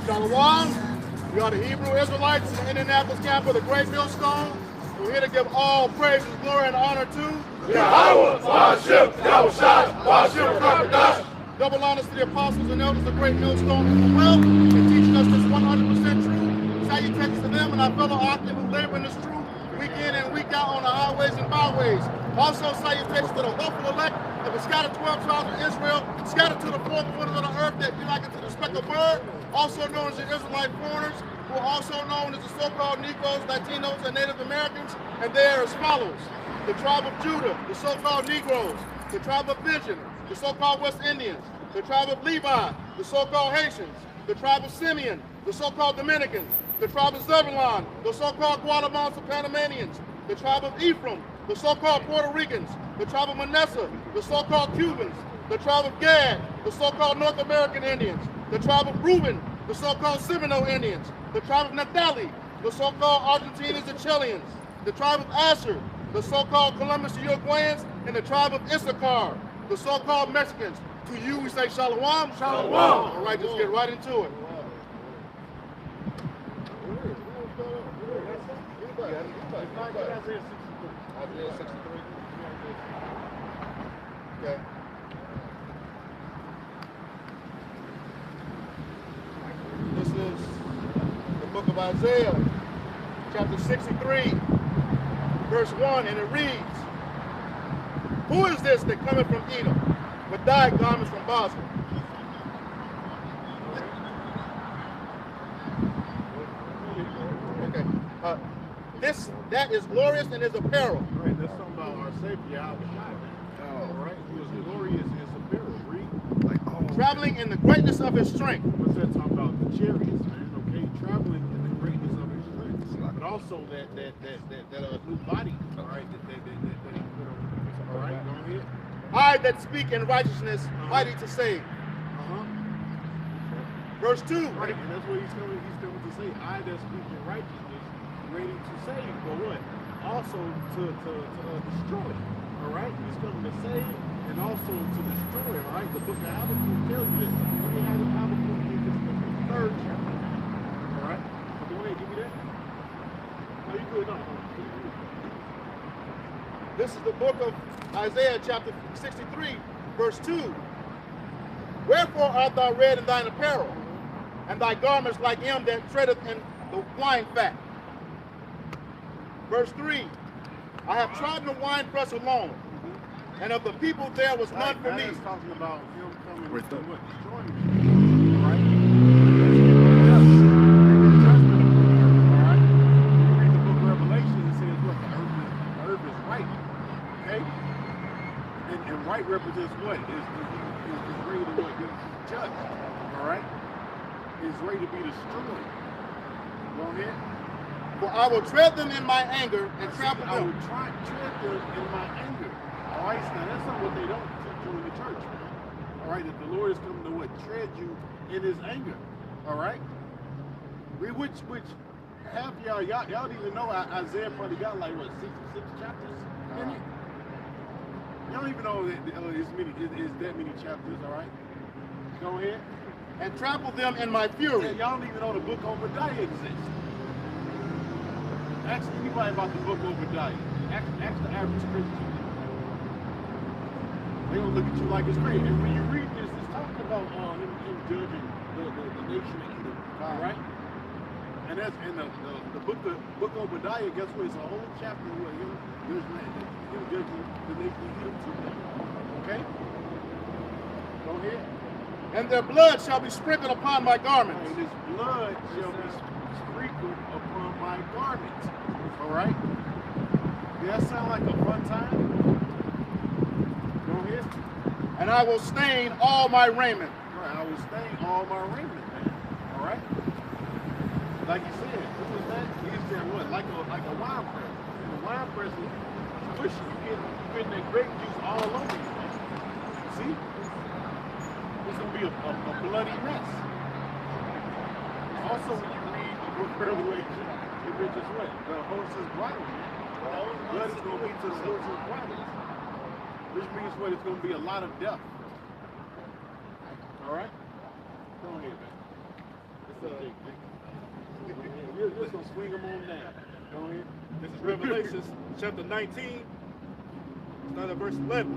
Shalom. We are the Hebrew Israelites in the Indianapolis camp of the Great Millstone. We're here to give all praise, glory, and honor to Yahweh, Ba'ashem, Yahushua, Ba'ashem, Rakadash. Double honors to the apostles and elders of the Great Millstone who will in teaching us this 100% truth. Salutations to them and our fellow Akim who labor in this truth week in and week out on the highways and byways. Also salutations to the lawful elect of the scattered 12 tribes of Israel, scattered to the four corners of the earth that be like unto the speck of bird, also known as the Israelite foreigners, who are also known as the so-called Negroes, Latinos, and Native Americans, and they are as follows. The tribe of Judah, the so-called Negroes, the tribe of Benjamin, the so-called West Indians, the tribe of Levi, the so-called Haitians, the tribe of Simeon, the so-called Dominicans, the tribe of Zebulon, the so-called Guatemalans and Panamanians, the tribe of Ephraim, the so-called Puerto Ricans, the tribe of Manasseh, the so-called Cubans, the tribe of Gad, the so-called North American Indians, the tribe of Reuben, the so-called Seminole Indians, the tribe of Naphtali, the so-called Argentinians and Chileans, the tribe of Asher, the so-called Columbus Uruguayans, and the tribe of Issachar, the so-called Mexicans. To you we say shalom. Shalom. All right, just get right into it. Isaiah 63. Okay. This is the book of Isaiah, chapter 63, verse 1, and it reads, Who is this that cometh from Edom, with dyed garments from Basra? Okay. That is glorious in his apparel. Right, that's talking about our Savior, all right, he was glorious in his apparel. Read. Traveling in the greatness of his strength. What's that talking about? The chariots, man. Okay, traveling in the greatness of his strength, but also that new body. All right, that he put on. All right, go ahead. I that speak in righteousness, mighty to save. Verse 2. Right, and that's what he's coming to say. I that speak in righteousness, ready to save, but what? Also to destroy. All right, he's coming to save and also to destroy. All right, the book of Habakkuk tells you that. Let me have the Habakkuk in the third chapter. All right, so go ahead, give me that. No, you good? No. This is the book of Isaiah, chapter 63, verse 2. Wherefore art thou red in thine apparel, and thy garments like him that treadeth in the wine fat? Verse 3. I have trodden the winepress alone, and of the people there was none for me. That's talking about him coming Right to there. what? Destroying you. All right? Yes. Judgment. All right? You read the book of Revelation, it says what? The earth is right. Okay? And right represents what? Is ready to what? Be judged. All right? Is ready to be destroyed. Go ahead. For I will tread them in my anger and trample I them. will tread them in my anger. All right, now that's not what they don't teach you in the church. All right, that the Lord is coming to what? Tread you in his anger. All right? Read which half y'all don't even know Isaiah probably got like what, 66 chapters in it? Y'all don't even know that is that many chapters, all right? Go ahead. And trample them in my fury. Yeah, y'all don't even know the book of Obadiah exists. Ask anybody about the book of Obadiah. Ask the average Christian. They gonna look at you like it's crazy. And when you read this, it's talking about him judging the nation of Edom. All right? And that's in the book of Obadiah. Guess what? It's a whole chapter where him judging the nation of Edom too. Okay? Go ahead. And their blood shall be sprinkled upon my garments. And his blood shall be sprinkled upon my garments. All right? Does that sound like a fun time? I will stain all my raiment. Right, I will stain all my raiment, man. All right? Like you said, what was that? He said what? Like a wine press. The wine press is squishy. You get that grape juice all over you, man. See? It's going to be a bloody mess. Also, when you read the book of Revelation, it mentions what? The horse's bridle, man. Blood is going to be to the horse's bridle. Which means what? It's going to be a lot of death. All right? Go ahead, man. You're just going to swing them on down. Go ahead. This is Revelation chapter 19, start at verse 11.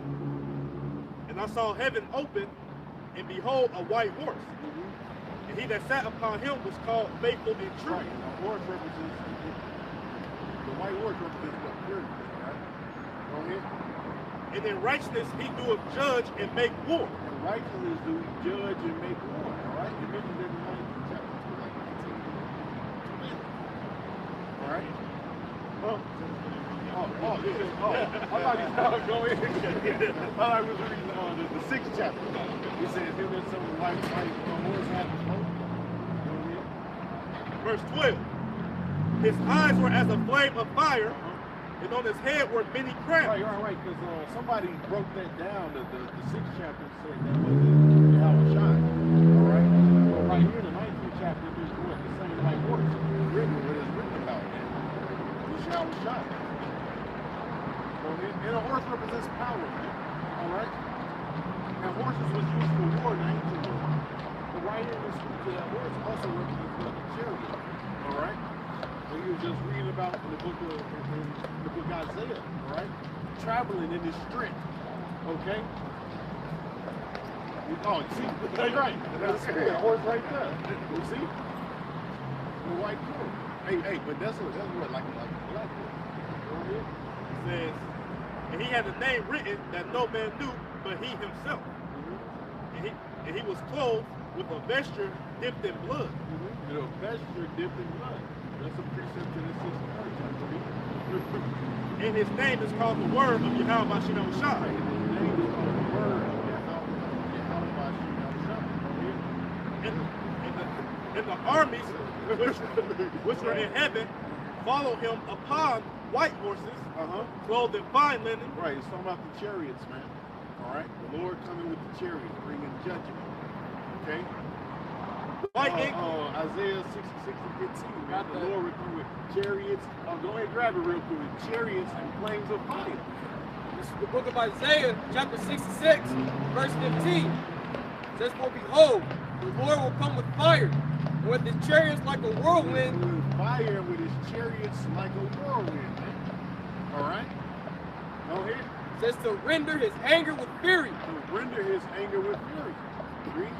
And I saw heaven open, and behold, a white horse. And he that sat upon him was called Faithful and True. Right. The horse represents, the white horse represents what? Purity. Right? Go ahead. And in righteousness he doeth judge and make war. And righteousness do we judge and make war. All right? You mentioned it in 19 chapter 2. All right? Oh, I thought he was going in. I thought I was reading the 6th chapter. He said, him and some white horse had the smoke. Verse 12. His eyes were as a flame of fire, and on his head were many crowns. Right, because somebody broke that down. The 6th chapter said that wasn't Yahweh. All right? But right here in the 19th chapter, there's what? The same white horse written, what is written about that. It's Yahweh. And a horse represents power, man. All right? And horses was used for war in the ancient world. But right here in this scripture, that horse also represents what? The chariot. All right? And you were just reading about in the book of Isaiah, all right? Traveling in his strength. Okay? Oh, you see? That's right. That's a horse right there. You see? The white horse. Hey, but that's what like a black horse. It says, and he had a name written that no man knew but he himself. And he was clothed with a vesture dipped in blood. And a vesture dipped in blood. That's a precept to this system. And his name is called the Word of Yahweh Shai. His name is called the Word of Yahweh Shai. And the armies which were in heaven follow him upon white horses, clothed in fine linen. Right, it's talking about the chariots, man. All right, the Lord coming with the chariots, bringing judgment. Okay. Isaiah 66 and 15, man. The Lord will come with chariots. Go ahead and grab it real quick. Chariots and flames of fire. This is the book of Isaiah, chapter 66, verse 15. It says, for behold, the Lord will come with fire, and with his chariots like a whirlwind. With fire, with his chariots like a whirlwind, man. All right? Go ahead. It says to render his anger with fury. To render his anger with fury. Read.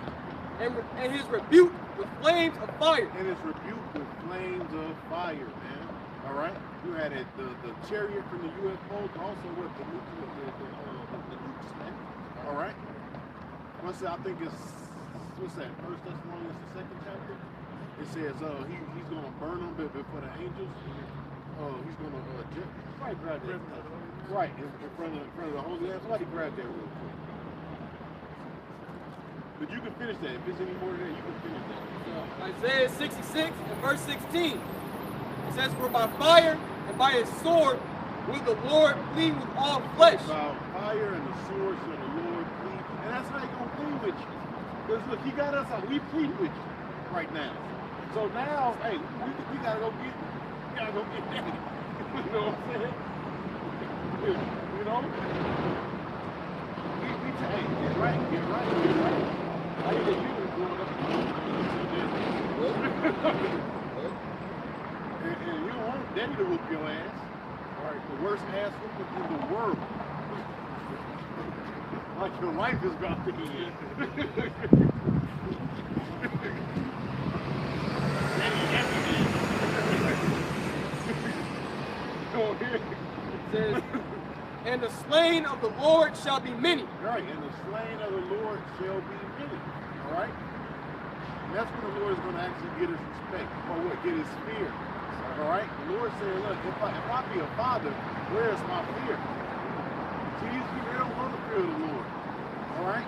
And his rebuke with flames of fire. And his rebuke with flames of fire, man. All right? You had it, the chariot from the UFO, also with the nukes, man. All right? What's that? I think it's, what's that? 1 Thessalonians, the 2nd chapter? It says he's going to burn them before the angels. He's going to somebody grab that. Right, in front of the Holy Land. Somebody grab that real quick. But you can finish that. If there's any more than that, you can finish that. Isaiah 66 and verse 16. It says, for by fire and by his sword will the Lord plead with all flesh. By fire and the sword shall the Lord plead. And that's how he's going to plead with you. Because look, he got us out. We plead with you right now. So now, hey, we got to go get daddy. You know what I'm saying? You know? Hey, get right. I did you growing up. And you don't want daddy to whoop your ass. All right, the worst ass whooping in the world. Like your life is about to end. It says, and the slain of the Lord shall be many. Right, and the slain of the Lord shall be many. All right? And that's when the Lord is going to actually get his respect, or what? Get his fear. All right? The Lord said, look, if I be a father, where is my fear? See, these people, they don't want to fear the Lord. All right?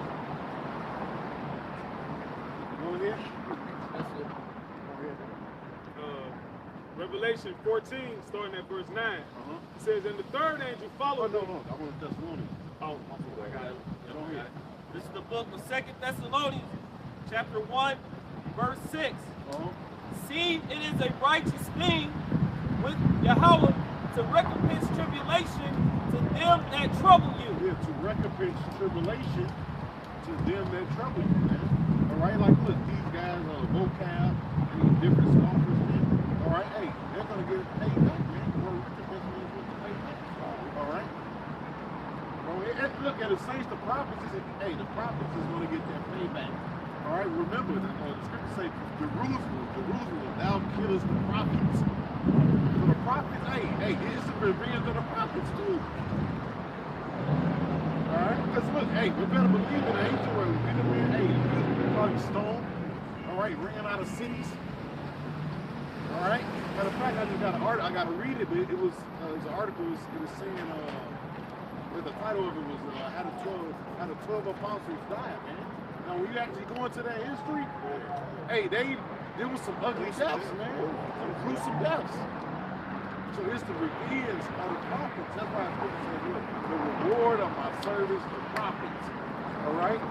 Revelation 14, starting at verse 9. It says, and the third angel Oh, followed no, me. no. I want Thessalonians. Oh, I got it. Go ahead. This is the book of 2 Thessalonians, chapter 1, verse 6. Seeing it is a righteous thing with Yahweh to recompense tribulation to them that trouble you. Yeah, to recompense tribulation to them that trouble you, man. All right, like look, these guys are vocab and these different scoffers, man. All right, hey, they're gonna get paid back, man. Or recompense means what they pay back. All right. And look at the saints, the prophets is, hey, the prophets is gonna get their payback. All right, remember the scriptures say, Jerusalem, thou killest the prophets. So the prophets, hey, it's the revenge of the prophets too. Alright, because look, hey, we better believe in the angel where we been there, hey, probably stoned, alright, ran out of cities. Alright, matter of fact, I just got an article, I got to read it, but it was an article, it was saying, the title of it was, how the 12 apostles died, man. Now, when you actually go into that history, hey, there was some ugly deaths, man, some gruesome deaths. So it's the revenge of the prophets. That's why it's supposed to say, look, the reward of my service, the prophets. All right?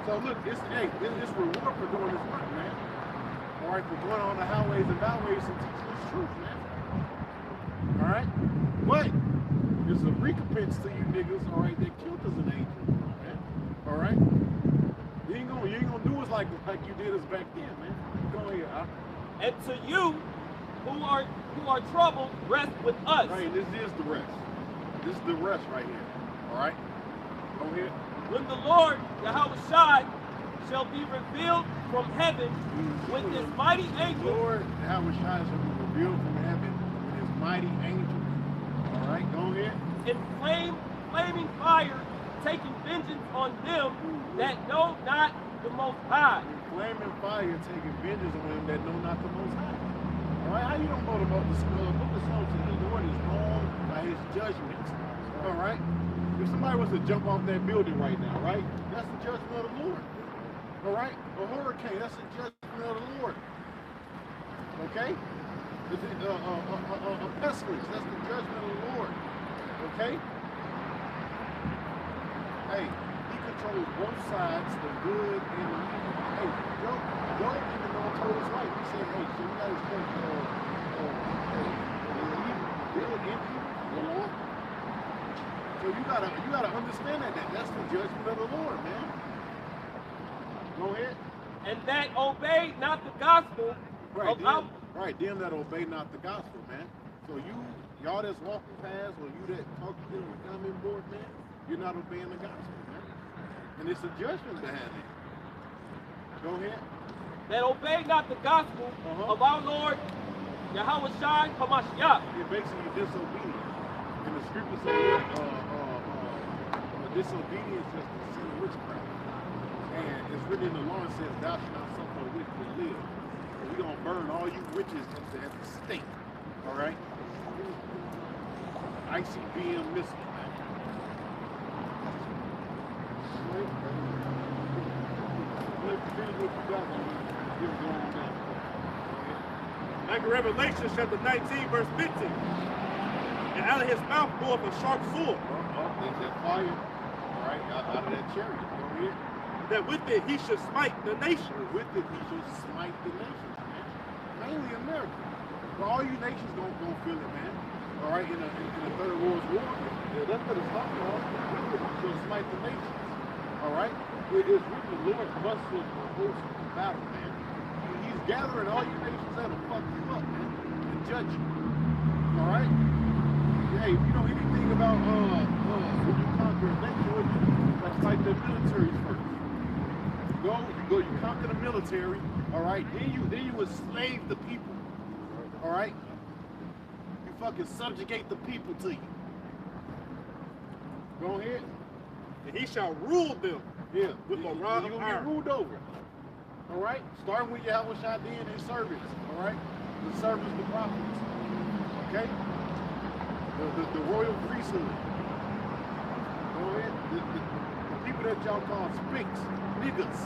So look, it's reward for doing this work, man. All right, for going on the highways and byways and teaching this truth, man. All right? But there's a recompense to you niggas, all right, that killed us an angel, man. All right? You ain't gonna do us like you did us back then, man. Go ahead. And to you who are troubled, rest with us. Right, this is the rest. This is the rest right here. All right? Go ahead. When the Lord, Yahweh Shai, shall be revealed from heaven with his mighty angel. The Lord, Yahweh Shai, shall be revealed from heaven with his mighty angel. All right, go ahead. In flaming fire, taking vengeance on them that know not the Most High. In flaming fire, taking vengeance on them that know not the Most High. All right, how you don't know the book of Psalms to the Lord is wrong by his judgments. All right? If somebody was to jump off that building right now, right? That's the judgment of the Lord. All right? A hurricane, that's the judgment of the Lord. Okay? A pestilence, that's the judgment of the Lord. Okay? Hey, he controls both sides, the good and the evil. Hey, don't even know I told his wife. He said, hey, so you guys think, good and evil, the Lord? So you gotta understand that's the judgment of the Lord, man. Go ahead. And that obey not the gospel. Right, them that obey not the gospel, man. So y'all that's walking past, or you that talk to them and come in board, man, you're not obeying the gospel, man. And it's a judgment behind it. Go ahead. That obey not the gospel of our Lord, Yahweh Shai Hamashiach. You're basically disobedient. And the scripture says disobedience is the sin of witchcraft. And it's written in the law, it says, thou shalt not suffer a witch to live. So we're going to burn all you witches at the stake. All right? ICBM missile. Back in Revelation chapter 19, verse 15. And out of his mouth goeth a sharp sword. There's that fire, all right, out of that chariot. Go ahead. That with it he should smite the nation. With it he should smite the nations, man. Mainly America. But all you nations gonna feel it, man. All right, in the Third World War, that's what it's talking about. With it he should smite the nations. All right? It is written, the Lord musters the host of the battle, man. He's gathering all you nations out to fuck you up, man, and judge you. All right? Hey, if you know anything about when you conquer a nation, let's fight the military first. You conquer the military, all right? Then you enslave the people, all right? You fucking subjugate the people to you. Go ahead. And he shall rule them with a rod of You're iron. ruled over. All right? Starting with Yahweh Shai and his servants, all right? The servants, the prophets, okay? The royal priesthood. Go ahead. The people that y'all call spinks, niggas,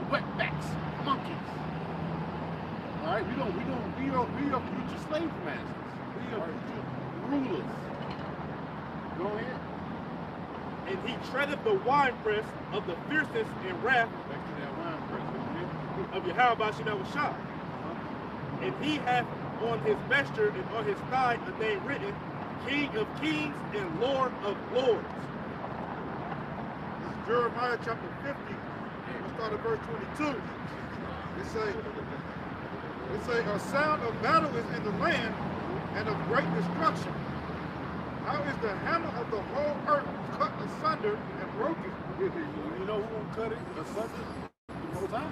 wetbacks, monkeys. All right, we are future slave masters. We are future rulers. Go ahead. And he treadeth the winepress of the fierceness and wrath Back to that wine press. of Yahweh Shah. And he hath on his vesture and on his thigh a name written, King of Kings and Lord of Lords. This is Jeremiah chapter 50. Let's start at verse 22. It say, a sound of battle is in the land and of great destruction. How is the hammer of the whole earth cut asunder and broken? You know who will cut it asunder? The Most High.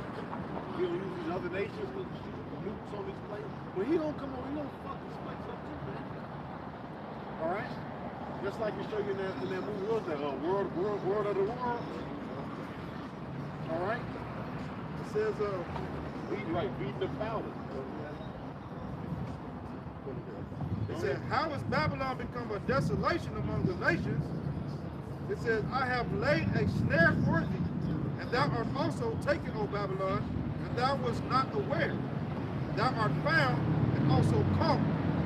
He'll use these other nations to shoot nukes on this place. But he don't come over, he don't fuck this place up too, man. Alright? Just like we show you in that movie, what was that? World of the World. Alright? It says, beat the powder. It says, how has Babylon become a desolation among the nations? It says, I have laid a snare for thee, and thou art also taken, O Babylon, and thou wast not aware. Thou art found and also caught,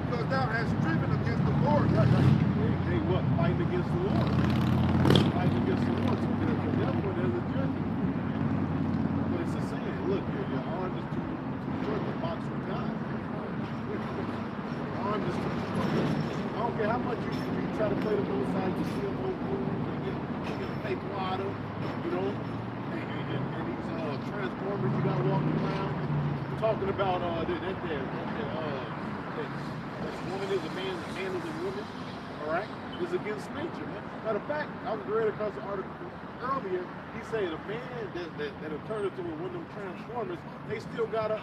because thou hast striven against the Lord. They what? Fighting against the Lord. Fighting against the Lord. So therefore, there's a judgment. But it's a saying, look, your arm is too short to box with God. Your arm is too short. I don't care how much you try to play the both sides, you see them over, you get fake water, you know, and these transformers you got walking around. Talking about that woman is a man is a woman, all right? It's against nature, man. Matter of fact, I was read across the article earlier. He said a man that'll turn into one of them transformers, they still got a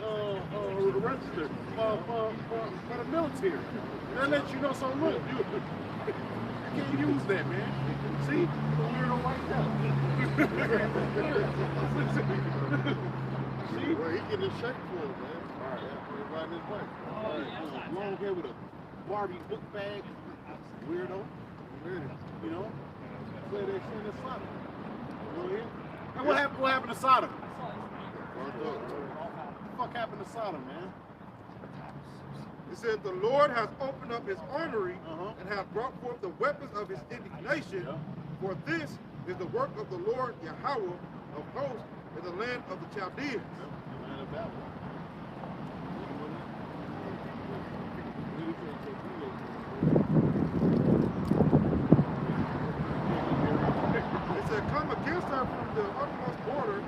register for the military. That lets you know something. Look, you can't use that, man. See, the weirdo like that. See, Well, he getting his check for it, man. all right, yeah, riding his bike. All right, long hair with a Barbie book bag. Weirdo. You know? Play that shit in Sodom. You know here? And what happened to Sodom? What the fuck happened to Sodom, man? It said, the Lord has opened up his armory and hath brought forth the weapons of his indignation. For this is the work of the Lord Yahweh of hosts in the land of the Chaldeans. The land of Babylon. It said, come against her from the uttermost border,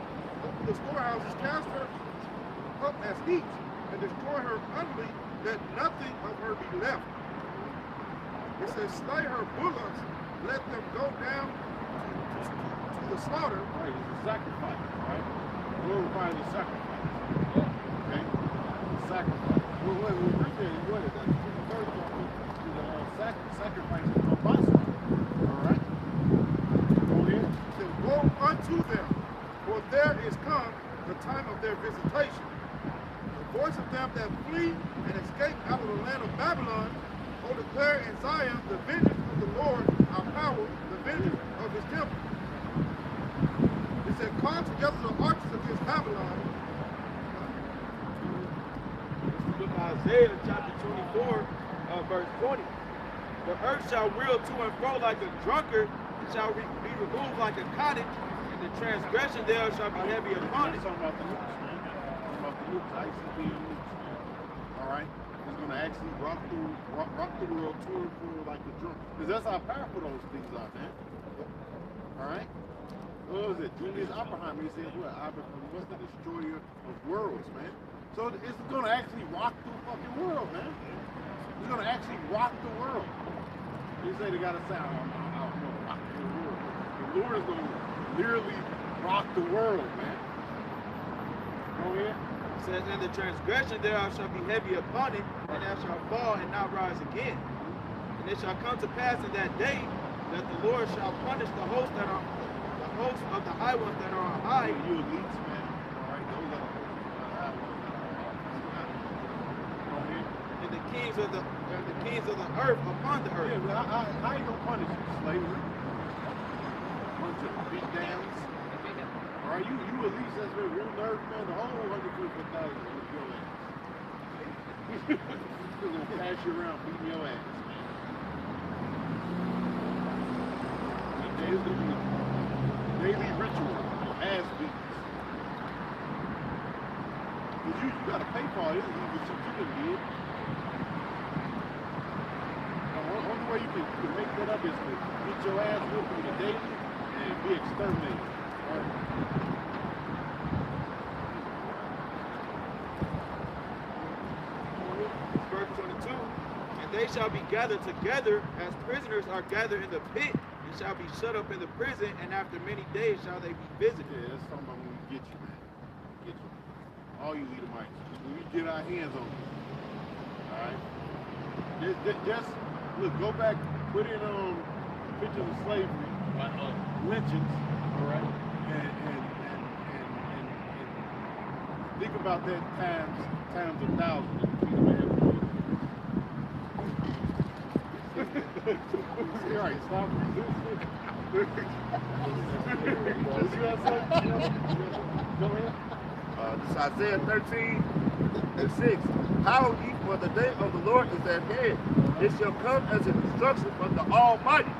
open the storehouses, cast her up as heat, and destroy her utterly, that nothing of her be left. It says, slay her bullocks, let them go down to the slaughter. Right, it's a sacrifice, right? Glorifying the sacrifice. Okay? The sacrifice. What is that? The third chapter is the sacrifice of a bison. Alright? Go ahead. It says, woe unto them, for there is come the time of their visitation. The voice of them that flee and escape out of the land of Babylon, O declare in Zion the vengeance of the Lord, our power, the vengeance of his temple. It said, call together the archers against Babylon. Look at Isaiah chapter 24, verse 20. The earth shall reel to and fro like a drunkard, and shall be removed like a cottage, and the transgression there shall be heavy upon it. Talking about the nukes, man. Talking about the nukes, ICB and nukes, man. Alright? It's going to actually rock the world to and fro like a drunk. Because that's how powerful those things are, man. Alright? What was it? Julius Oppenheimer, he said, what? Oppenheimer was the destroyer of worlds, man. So it's going to actually rock the fucking world, man. It's going to actually rock the world. They say they got a sound. I'm going to rock the world. The Lord is going to literally rock the world, man. Go ahead. It says, and the transgression thereof shall be heavy upon it, and thou shalt fall and not rise again. And it shall come to pass in that day that the Lord shall punish the hosts of the high ones that are on high. You elites, man. All right, those are the high ones that are on high. Go ahead. And the kings of the earth upon the earth. Yeah, how you gonna punish you? Slavery? Bunch of beat downs. All right, you elites that's been real nerve, man. The whole 150,000 is your ass. They're gonna pass you around beating your ass, man. And there's gonna be a daily ritual of ass beatings. Because you gotta pay for all this, even shit you done did. The only way you can make that up is to get your ass whooped on a daily and be exterminated. All right. Verse 22, and they shall be gathered together as prisoners are gathered in the pit, and shall be shut up in the prison, and after many days shall they be visited. Yeah, that's talking about when we get you, man. Get you. All you Edomites. When we get our hands on you. Alright? Just look, go back, put in pictures of slavery, like lynchings, alright? And think about that times a thousand that the kingdom ever did. All right, stop resisting. You have something? Go ahead. This is Isaiah 13:6. Howl ye, for the day of the Lord is at hand. It shall come as a destruction from the Almighty.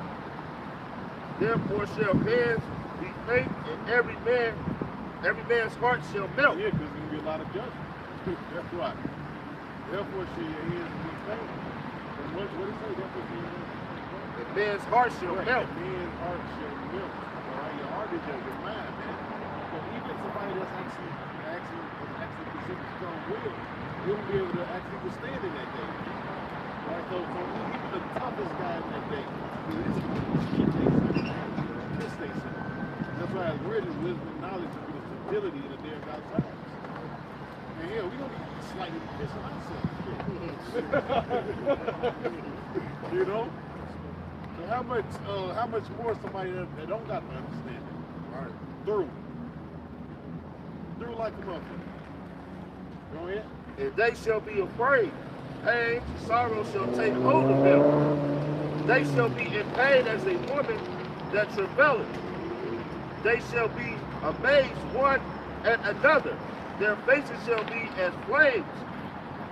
Therefore shall hands be faint, and every man's heart shall melt. Yeah, because there's going to be a lot of judgment. That's why. Therefore shall your hands be faint. And what did it say? Therefore shall your hands be faint. And man's heart shall melt. Man's heart shall melt. All right, your heart is your mind, man. So even somebody that's actually considered strong-willed, they won't be able to actually withstand in that day. Right? So even the toughest guy in that day, this stay simple. That's why it's written, wisdom and knowledge to be the stability in the day of God's times. And hell, we don't need to be slightly pissing ourselves. You know? So how much more somebody that don't got the understanding? All right, through like a motherfucker. Go ahead. And they shall be afraid. Pain, sorrow shall take hold of them. They shall be in pain as a woman that travaileth. They shall be amazed one at another. Their faces shall be as flames.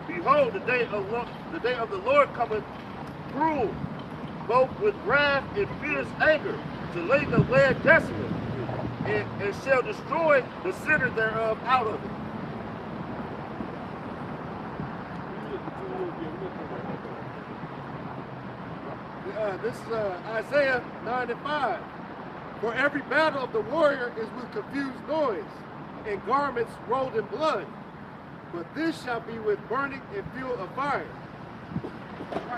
Behold, the day of the Lord cometh cruel, both with wrath and fierce anger, to lay the land desolate, and shall destroy the sinner thereof out of it. This is Isaiah 9:5. For every battle of the warrior is with confused noise, and garments rolled in blood. But this shall be with burning and fuel of fire.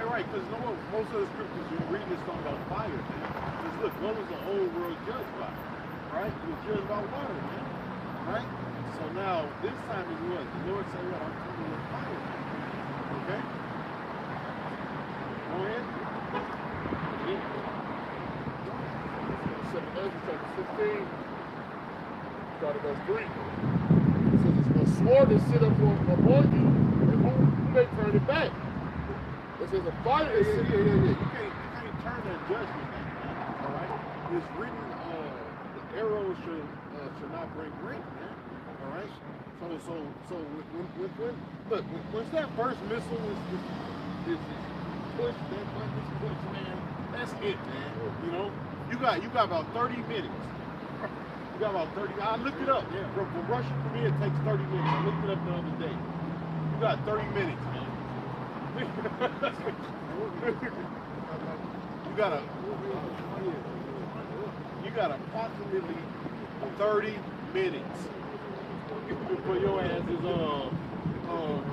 Right, because most of the scriptures you're reading is talking about fire, man. Because look, what was the whole world judged by? Right? It was judged by water, man. Right? So now, this time is what? The Lord said, well, I'm coming with fire. Okay? Go ahead. Chapter 16, start at verse 3. It says, it's a sword to sit up among you, and who may turn it back? It says, a fire is Yeah. You can't turn that judgment back, man. All right? It's written, the arrows should not break rank, man. All right? So when that first missile is pushed, that button is pushed, man, that's it, man. You know? You got about 30 minutes. You got about 30. I looked it up. Yeah. From Russia for me, it takes 30 minutes. I looked it up the other day. You got 30 minutes, man. You got approximately 30 minutes before your ass is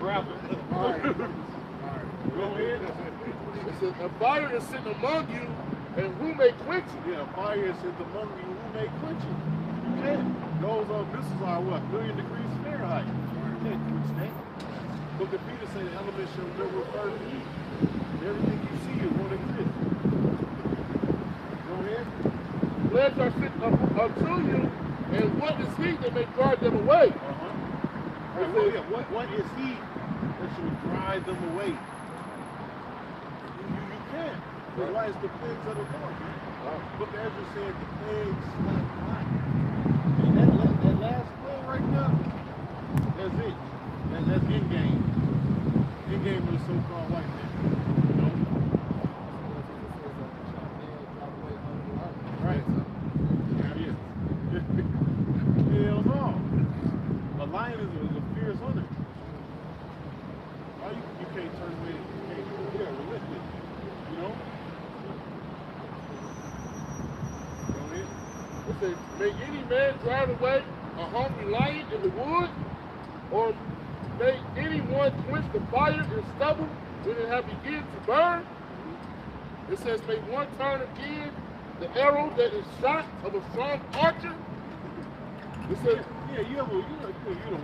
grabbing. All right. Go ahead. It says, a fire is sitting among you, and who may quench it? Yeah, fire is among you, who may quench it? You can't. Those missiles are what? 1,000,000 degrees Fahrenheit. You can't quench that. Look at Peter say the elements shall never refer to you. Everything you see is what exists. Go ahead. Legs are sitting up to you, and what is he that may drive them away? What is he that should drive them away? You can't. That's why it's the plagues of the Lord, man. Look, Ezra said the plagues slept not. And that last plague right now, that's it. That's in game. In It says, may any man drive away a hungry lion in the wood, or may anyone quench the fire and stubble when it have begun to burn? It says, may one turn again the arrow that is shot of a strong archer? It says, yeah, you don't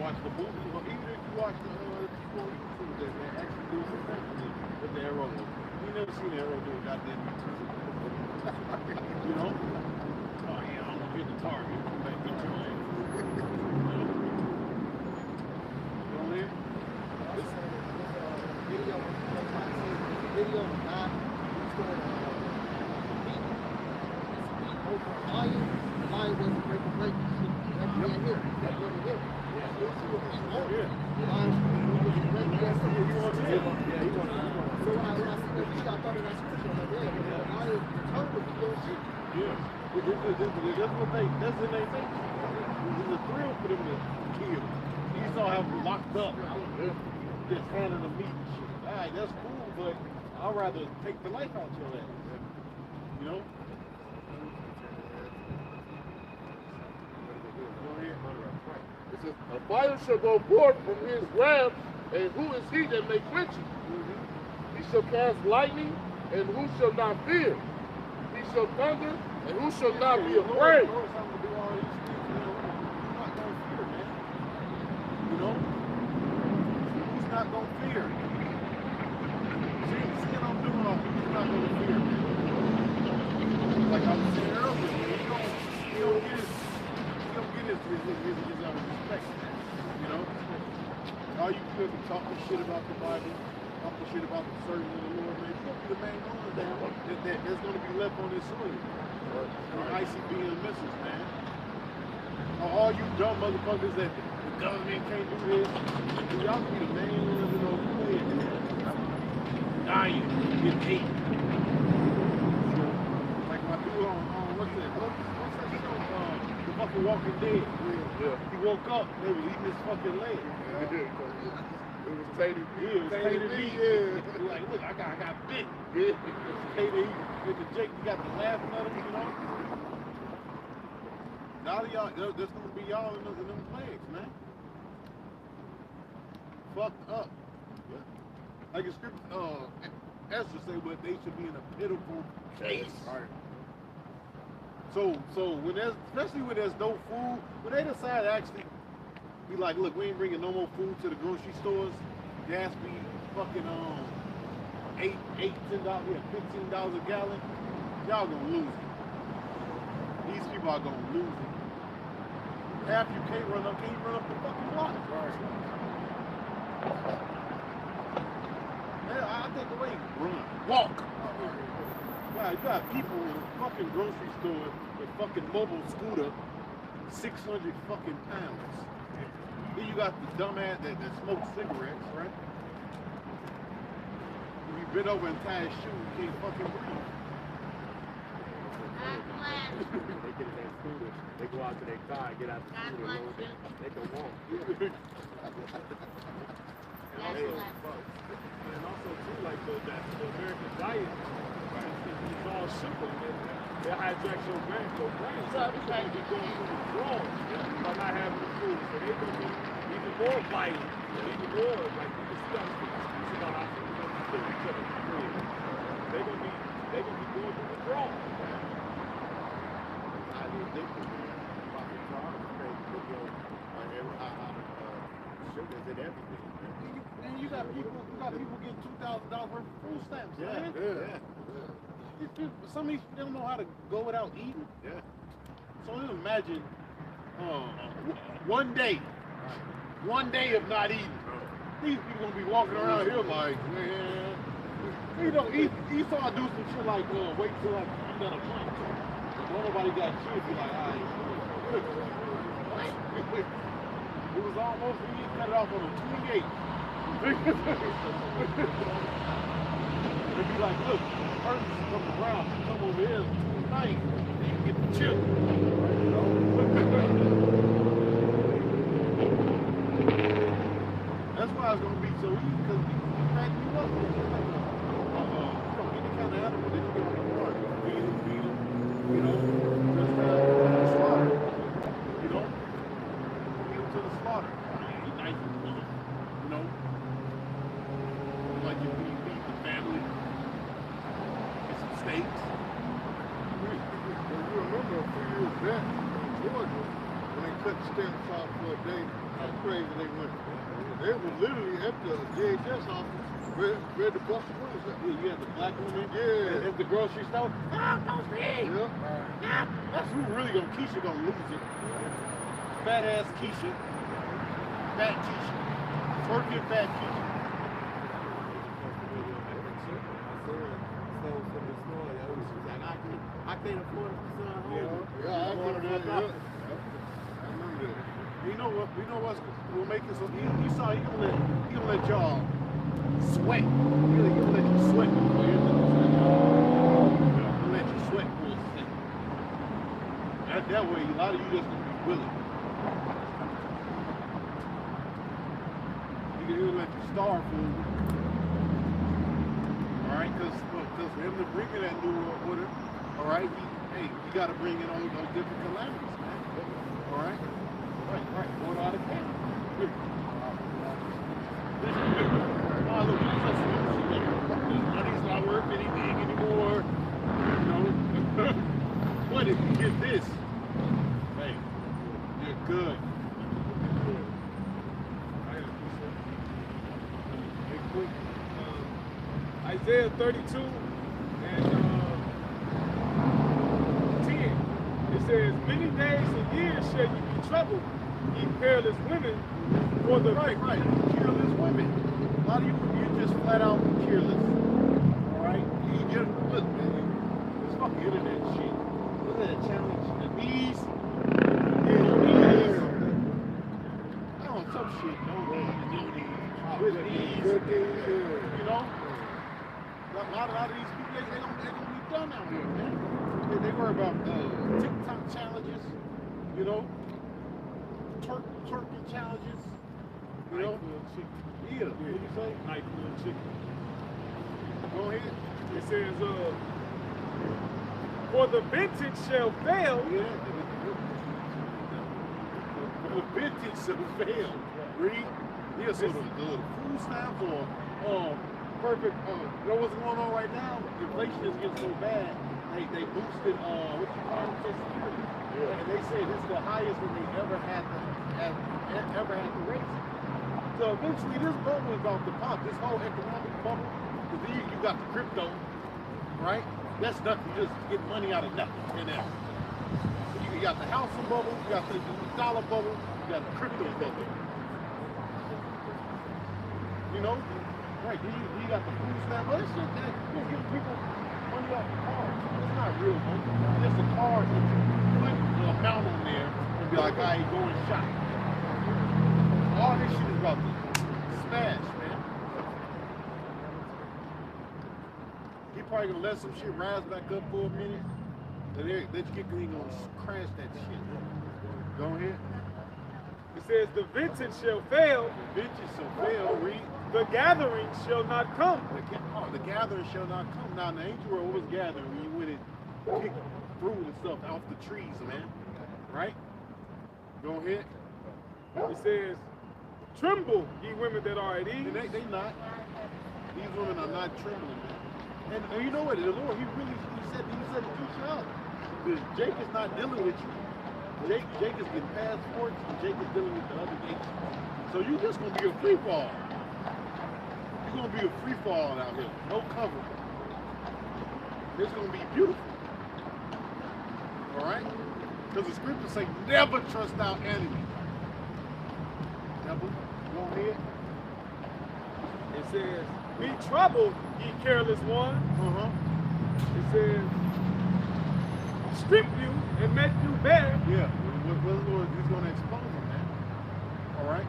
watch the movie. Even if you watch the people on YouTube that actually do some things with the arrow. You never seen the arrow do a goddamn you know? Oh yeah, I'm gonna hit the target. Like, get your leg. You know what I mean? Video of God was going to beat over a lion. The lion wasn't breaking break. That's what it is. That's what it is. The lion was breaking break. So when I see that beat, I thought of that scripture. I'm like, yeah, the lion determined to kill sheep. Yeah. That's what that's in their nature. It's a thrill for them to kill. Esau have them locked up. Just handing them meat and shit. Alright, that's cool, but I'd rather take the life out your ass. You know? it says, a fire shall go forth from his wrath, and who is he that may quench it? He shall cast lightning, and who shall not fear? He shall thunder, and who shall not be afraid? You know? Who's not gonna fear? See what I'm doing off, who's not gonna fear, man? Like I was saying earlier, he don't get his respect, you know? All you could be talking shit about the Bible, talking shit about the servant of the Lord, man. You don't be the main owner that's gonna be left on this soil. ICB and missiles, man. All you dumb motherfuckers that the government can't do this, y'all can be the main ones in those plays. Dying, get ate. Like my dude on what's that show? The fucking Walking Dead. Yeah. He woke up, they was eating his fucking leg. It was tainted meat. Yeah, it was tainted meat. Yeah. He like, look, I got bit. Yeah. Tainted meat. With the Jake, you got the laughing at him, you know? Now y'all, there's gonna be y'all in them plagues, man. Fucked up. Yeah. Like the scripture, Esther say, but they should be in a pitiful case. Right. So when there's, especially when there's no food, when they decide to actually be like, look, we ain't bringing no more food to the grocery stores, gas be fucking $8, $10, $15 a gallon, y'all gonna lose it. These people are gonna lose it. Half you can't run up the fucking block. Right. Man, I take away run. Walk. You got people in a fucking grocery store with fucking mobile scooter, 600 fucking pounds. Then you got the dumbass that smokes cigarettes, right? If you bend over and tie his shoe, you can't fucking breathe. They get in that scooter, they go out to their car, get out the scooter, they can walk. And also too, like the American diet, it's all simple. They hijack your brain. So you're going to be going through withdrawals by not having the food. So they're going to be even more violent, even more like you can see on the streets about how people going to kill each other for free. They're going to be going through withdrawals. Highly addicted, man. Fucking drugs, sugars and everything, man. And you got people getting $2,000 worth of food stamps, man. Yeah. Some of these people don't know how to go without eating. Yeah. So just imagine one day of not eating. These people gonna be walking around here like, man. You know, Esau do some shit like, wait till I'm done a plant. Don't nobody got shit, be like, all right. It was almost, we cut it off on a 28. They'd be like, look, first come around, come over here, 29, and you get the chip. That's why it's gonna be so easy, because people pack you up. You don't get the kind of animal that you get on the yard. Feed them, you know, just that in Georgia, when they cut stamps off for a day, how crazy they went. They were literally at the DHS office, ready to bust the windows up. Yeah, you had the black woman Yeah. at the grocery store. Don't speak. Yeah. That's who really gonna Keisha gonna lose it. Fat ass Keisha. Fat Keisha. Twerking fat Keisha. I can't afford it for son home. Yeah, I remember that. Yeah. I remember that. You know what? You know what's will make it so he saw he gonna let y'all sweat. He gonna let you sweat before you let you sweat for a second. That way, a lot of you just gonna be willing. He'll let you starve for it. All right, because for him to bring in that new world order, all right, you got to bring in all those different calamities, man. All right. Right. Going out of town. Oh, look, money's not worth anything anymore. You know. But if you get this, hey, you're good. Isaiah 32 and 10. It says, many days and years shall you be troubled, ye perilous women, for the Right. Careless women. A lot of you just flat out careless. Alright? Look, man, this fucking internet shit. Look at that challenge. The bees. I don't know, some shit. No need. You know? A lot of these people, they gonna be done out here, man. They worry about TikTok challenges, you know? Turkey challenges, you know? Yeah, what do you say? nightclub chicken. Go ahead. It says, for the vintage shall fail. Yeah. The vintage shall fail. Read. Yeah, so the food stamps or perfect. You know what's going on right now? Inflation is getting so bad. They boosted what you call it, Social Security. Yeah. And they say this is the highest that they ever had to raise it. So eventually this bubble is about to pop. This whole economic bubble. Because then you got the crypto, right? That's nothing. You just get money out of nothing in there. So you got the housing bubble, you got the dollar bubble, you got the crypto bubble. You know? Right, you got the food stamp, but it's just that you're giving people money off the card. It's not real money. It's a card that you put the amount on there and be like, all right, go and shop. All this shit is about to smash, man. He probably gonna let some shit rise back up for a minute. Then he gonna crash that shit. Go ahead. It says, the vintage shall fail. The vintage shall fail, read. The gathering shall not come. The gathering shall not come. Now, in the ancient world, what was gathering? When you went and picked fruit and stuff off the trees, man. Right? Go ahead. It says, tremble, ye women that are at ease. They not. These women are not trembling, man. And you know what? The Lord, he said to teach you up. Because Jake is not dealing with you. Jake is getting passports, and Jake is dealing with the other nations. So you just gonna be a free fall. You're gonna be a free fall out here. No cover. It's gonna be beautiful. Alright? Because the scriptures say never trust our enemy. Never. Go ahead. It says, be troubled, ye careless ones. It says, strip you and make you bare. Yeah. Well, the Lord is going to expose them, man. All right?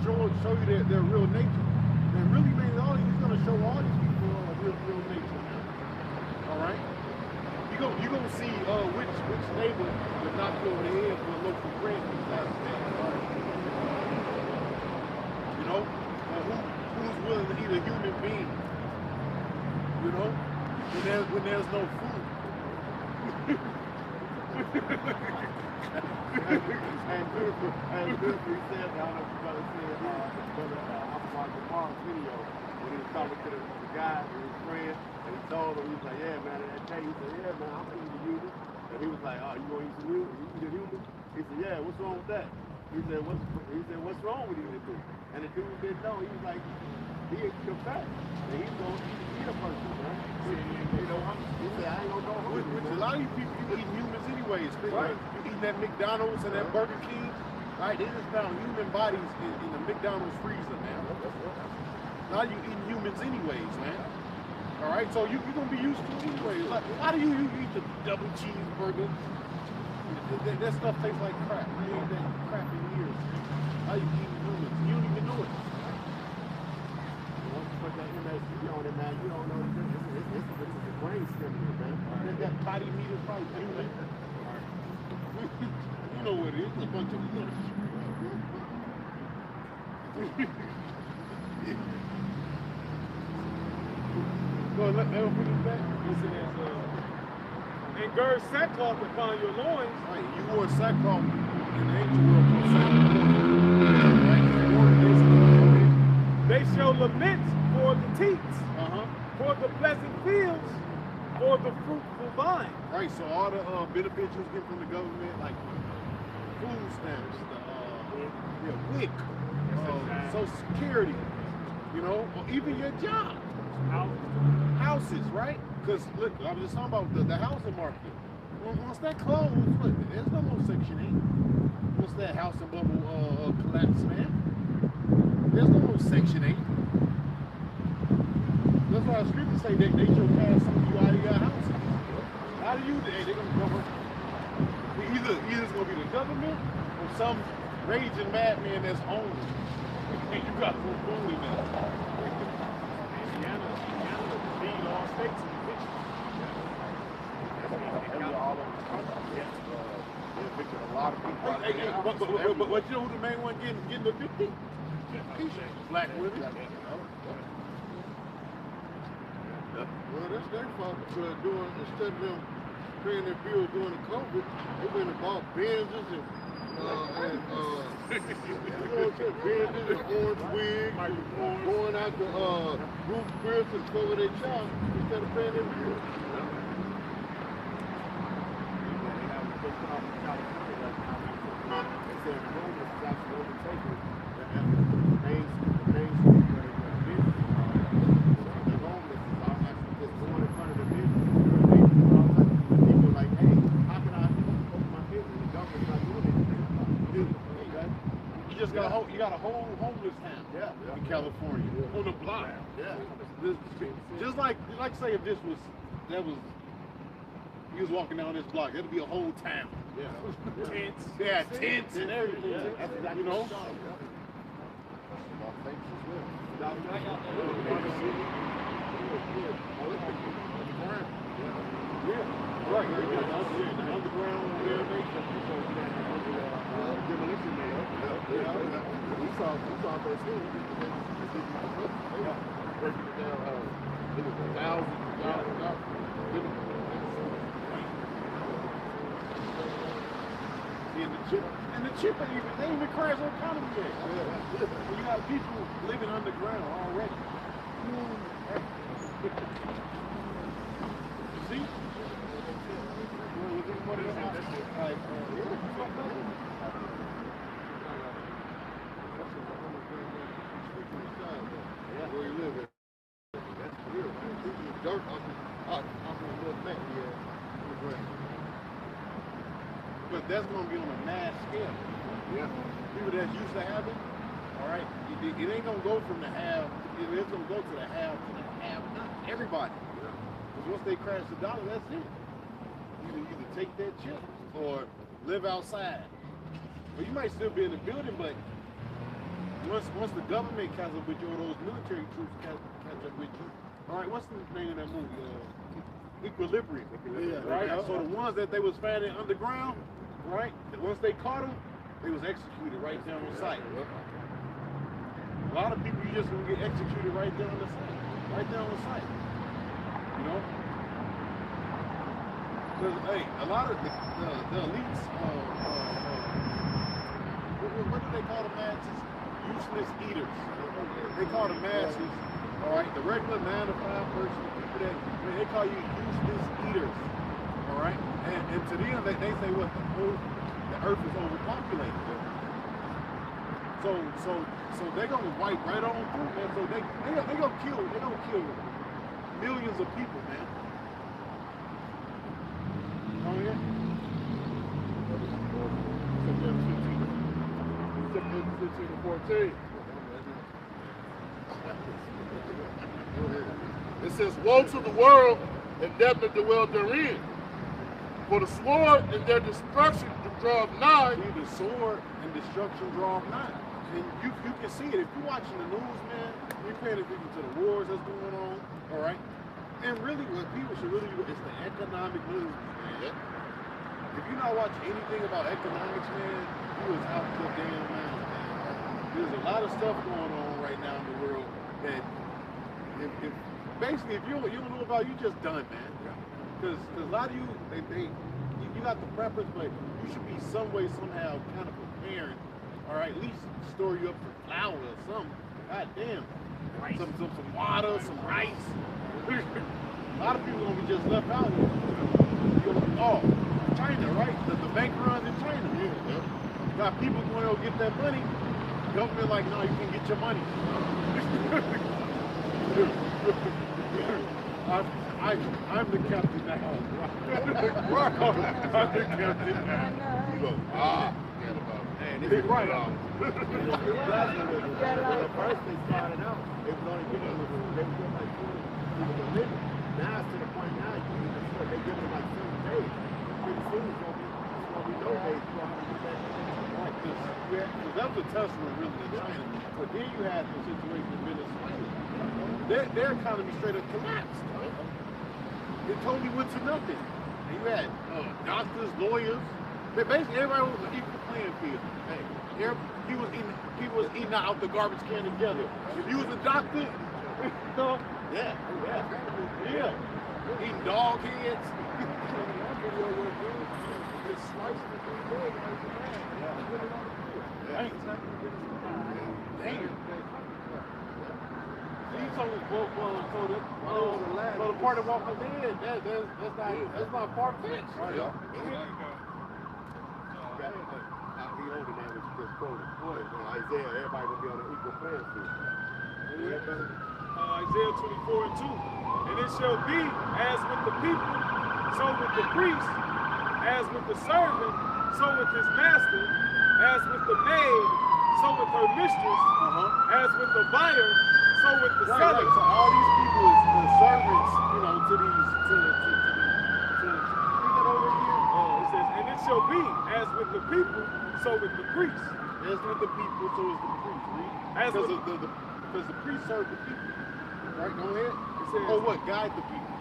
Show you their real nature. And really, man, he's going to show all these people real nature, man. All right? You're going to see which neighbor would knock you over the head for a loaf of bread in these last days. You know? Who's willing to eat a human being? You know? When there's no food. And beautiful, he said, I don't know if you brother said, I'm watching Mark's video when he was talking to the guy and his friend, and he told him, he was like, yeah, man, that day, he said, yeah, man, I'm going to use it. And he was like, oh, you gonna eat some human? You eat a human? He said, yeah, what's wrong with that? He said, what's wrong with eating a dude? And the dude didn't know. He was like, he ate the fat. And he's gonna eat a person, man. You know, he said, I ain't gonna go home. Which a lot of you people, you eating humans anyways. Right. You eating that McDonald's and that Burger King. Right, they just found human bodies in the McDonald's freezer, man. Now you eating humans anyways, man. All right, so you're gonna be used to it anyways. Like, why do you eat the double cheeseburger? That stuff tastes like crap. You ain't that crap in years. How you eating humans? You don't even know it. Once you put that MSG on it, man, you don't know the difference. It's a brain stimulant, man. That body meat is right human. You know what it is. It's a bunch of Go ahead, let me put it back. He says, and gird sackcloth upon your loins. Right, you wore sackcloth in the ancient world for sackcloth. They shall lament for the teats, for the pleasant fields, for the fruitful vine. Right, so all the benefits you get from the government, like food stamps, the WIC, Social Security, you know, or even your job. Houses, right? Because look, I was just talking about the housing market. Once that closed, look, there's no more Section 8. Once that housing bubble collapsed, man, there's no more Section 8. That's why the scriptures say that they shall cast some of you out of your houses. How do you? They're gonna cover. Either it's gonna be the government or some raging madman that's homeless. And you got full bully now. Indiana lead all states in the picture. A lot of people. But you know who the main one getting the 50? Black women. Well, that's their fault for doing, instead of them paying their bills during the COVID, they went and bought Benzes and Benzes and orange wigs, going out to Ruth Chris and cover their child instead of paying their bills. You got a whole homeless town in California on the block. Just like say if he was walking down this block, it'd be a whole town. Tents. Yeah, tents and everything. You know. Right. The underground demolition man. We saw that too. Breaking it down. It was thousands of dollars. And the chip ain't even, they ain't even crashed the economy yet. You got people living underground already. You see? Where you live at. That's real, man. Dirt off the little back here. But that's going to be on a mass scale. Yeah. People that's used to having, all right, it ain't going to go from the have, it's going to go to the have to the have. Not everybody. Because once they crash the dollar, that's it. Either take that chip or live outside. Well, you might still be in the building, but once the government catch up with you, or those military troops catch up with you, all right, what's the name of that movie? Equilibrium. Yeah, right? Yeah. So the ones that they was finding underground, right? Once they caught them, they was executed right there on site. A lot of people, you just gonna get executed right there on the site. Right there on the site. You know? Because, hey, a lot of the elites, what do they call the masses? Useless eaters. They call the masses, all right, the regular 9 to 5 person, people that, they call you useless eaters, all All right? And to them, they say what? The earth is overpopulated. So they're gonna wipe right on through, man. So they gonna kill millions of people, man. Oh yeah. 15 to 14. It says, woe to the world and them that dwell therein. For the sword and their destruction draweth nigh. See, the sword and destruction draweth nigh. And you can see it. If you're watching the news, man, you're paying attention to the wars that's going on, all right? And really, what people should really do is the economic news, man. If you're not watching anything about economics, man, you is out your damn mind, man. There's a lot of stuff going on right now in the world that if basically if you don't know about it, you just done, man. Because a lot of you, you got the preference, but you should be some way, somehow kind of preparing, all right, at least store you up for flour or something. God damn. Some water, some rice. A lot of people gonna be just left out here. Oh, China, right? The bank runs in China. Yeah. Got people going to go get that money. Government like, no, you can get your money. I'm the captain now. I'm the captain now. You go, forget about it. Man, it's right. When first they started out, it was only giving them, they were giving like 40 people a minute. Now it's to the point now, they give them like 7 days. Pretty soon it's going to be no days for how to get that. Right, because that was a testament really in China. But then you had the situation in Venezuela. Their economy straight up collapsed. It totally went to nothing. And you had doctors, lawyers. Basically, everybody was an equal playing field. Hey, people was eating out the garbage can together. If you was a doctor, yeah. Eating dog heads. So the part of Walking Dead, that's not far-fetched. Right? Yeah. He older man was just quoted. Isaiah, everybody gonna be on an equal playing field. Isaiah 24:2. And it shall be as with the people, so with the priest, as with the servant, so with his master, as with the maid, so with her mistress, as with the buyer, so with the seller. Right. So all these people is the servants, you know, to these read that over here. It says, and it shall be as with the people, so with the priest. As with the people, so is the priest. Read. Because the priest serve the people. Right, go ahead. It says, what? Guide the people.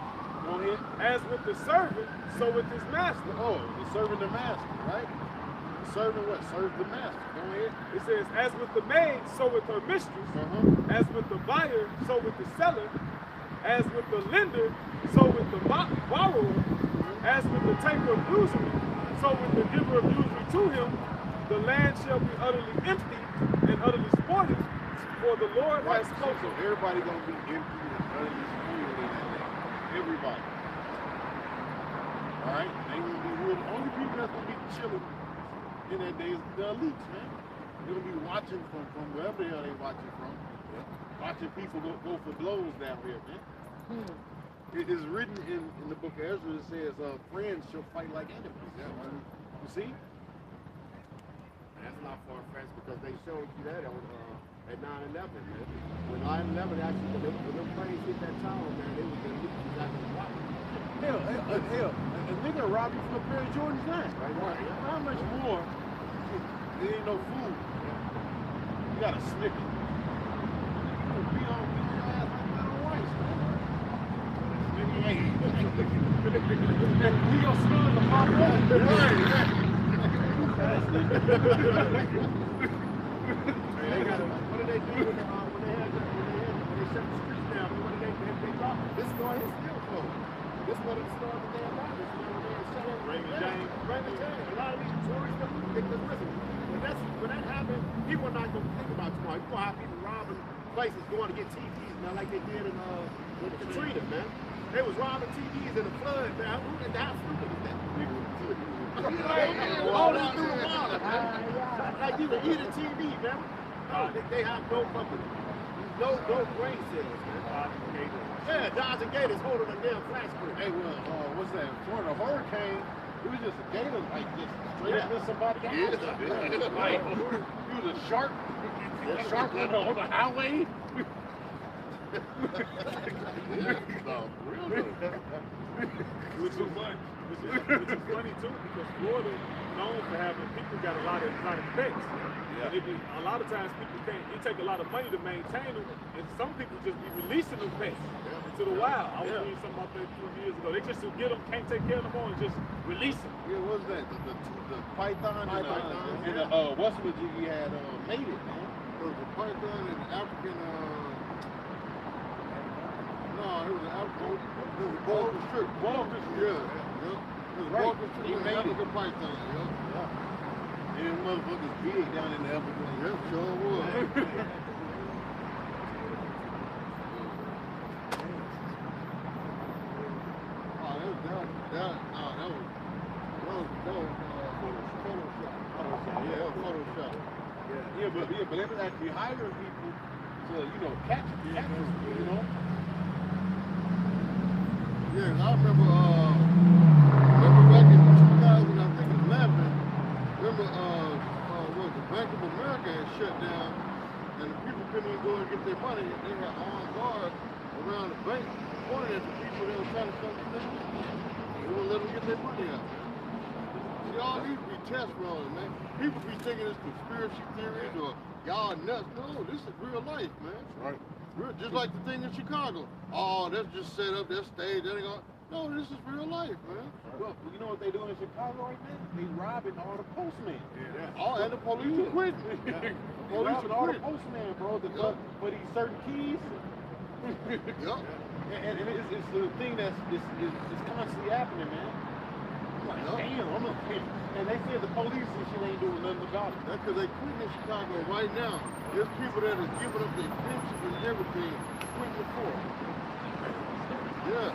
Go ahead. As with the servant, so with his master. Oh, the servant the master, right? The servant what? Serves the master. Go ahead. It says, as with the maid, so with her mistress. As with the buyer, so with the seller. As with the lender, so with the borrower. As with the taker of usury, so with the giver of usury to him. The land shall be utterly empty and utterly spoiled, for the Lord has spoken. So everybody gonna be empty and utterly spoiled in that day. Everybody. All right? They gonna be real. The only people that's gonna be chilling in that day is the elites, man. They're gonna be watching from wherever the hell they watching from. Watching people go for blows down here, man. It is written in the book of Ezra. It says, friends shall fight like enemies. You see? That's not far-fetched because they showed you that on at 9/11, man. When 9/11 actually, when them planes hit that tower, man, they was the least exactly what. Hell, a nigga robbed you for a pair of Jordans now. Right. How much more? There ain't no food. You got a Snicker. You beat on your ass like that on rice, man. Hey, we gonna steal the pop up. What do they do when they shut the streets down? What do they drop? This is going his skill code. This is one of the stores that they have out. This is one of the shut up. Raymond James. A lot of these tourists don't think this listen. When that happens, people are not going to think about tomorrow. You're going to have people robbing places going to get TVs now like they did in with Katrina, man. They was robbing TVs in the flood, man. How stupid is that? All that through the water, man. Like you can eat a TV, man. They have no fucking, no brain cells, man. Yeah, Dodge and Gators holding a damn flat screen. Hey, well, what's that? Florida hurricane. It was just a gator, like just straight up in somebody's house. Like, he was a shark. A shark on the highway. Which is funny too, because Florida known for having people got a lot of pets. And a lot of times people can't. It take a lot of money to maintain them, and some people just be releasing them pets into the wild. I was reading something about that a few years ago. They just get them, can't take care of them all, and just release them. Yeah, what was that? The python and the what's what you had made it, man. It was a python and African. No, it was an African. It was a boa constrictor. Boa constrictor. Yeah. It was a boa constrictor and African python. Yeah. And them motherfuckers big down in the Everglades. Yep, sure was. Photoshop. Yeah, but they was actually hiring people to, catch them, you know. Yeah, I remember back in 2011, remember what the Bank of America had shut down, and the people couldn't even go and get their money. They had armed guards around the bank pointing at the people that were trying to come to them. They wouldn't let them get their money out. See, all these be test runs, man. People be thinking it's conspiracy theories or y'all nuts. No, this is real life, man. Right. Just like the thing in Chicago. Oh, that's just set up, that's staged. That ain't gonna... No, this is real life, man. Well, you know what they doing in Chicago right now? They robbing all the postmen. Oh, and the police are quitting. They robbing all the postmen, bro, for these certain keys. Yep. And it's the thing that's constantly happening, man. I'm like, damn, and they said the police and shit ain't doing nothing about it. That's because they quitting in Chicago right now. There's people that are giving up their pensions and everything, quitting before. Yeah.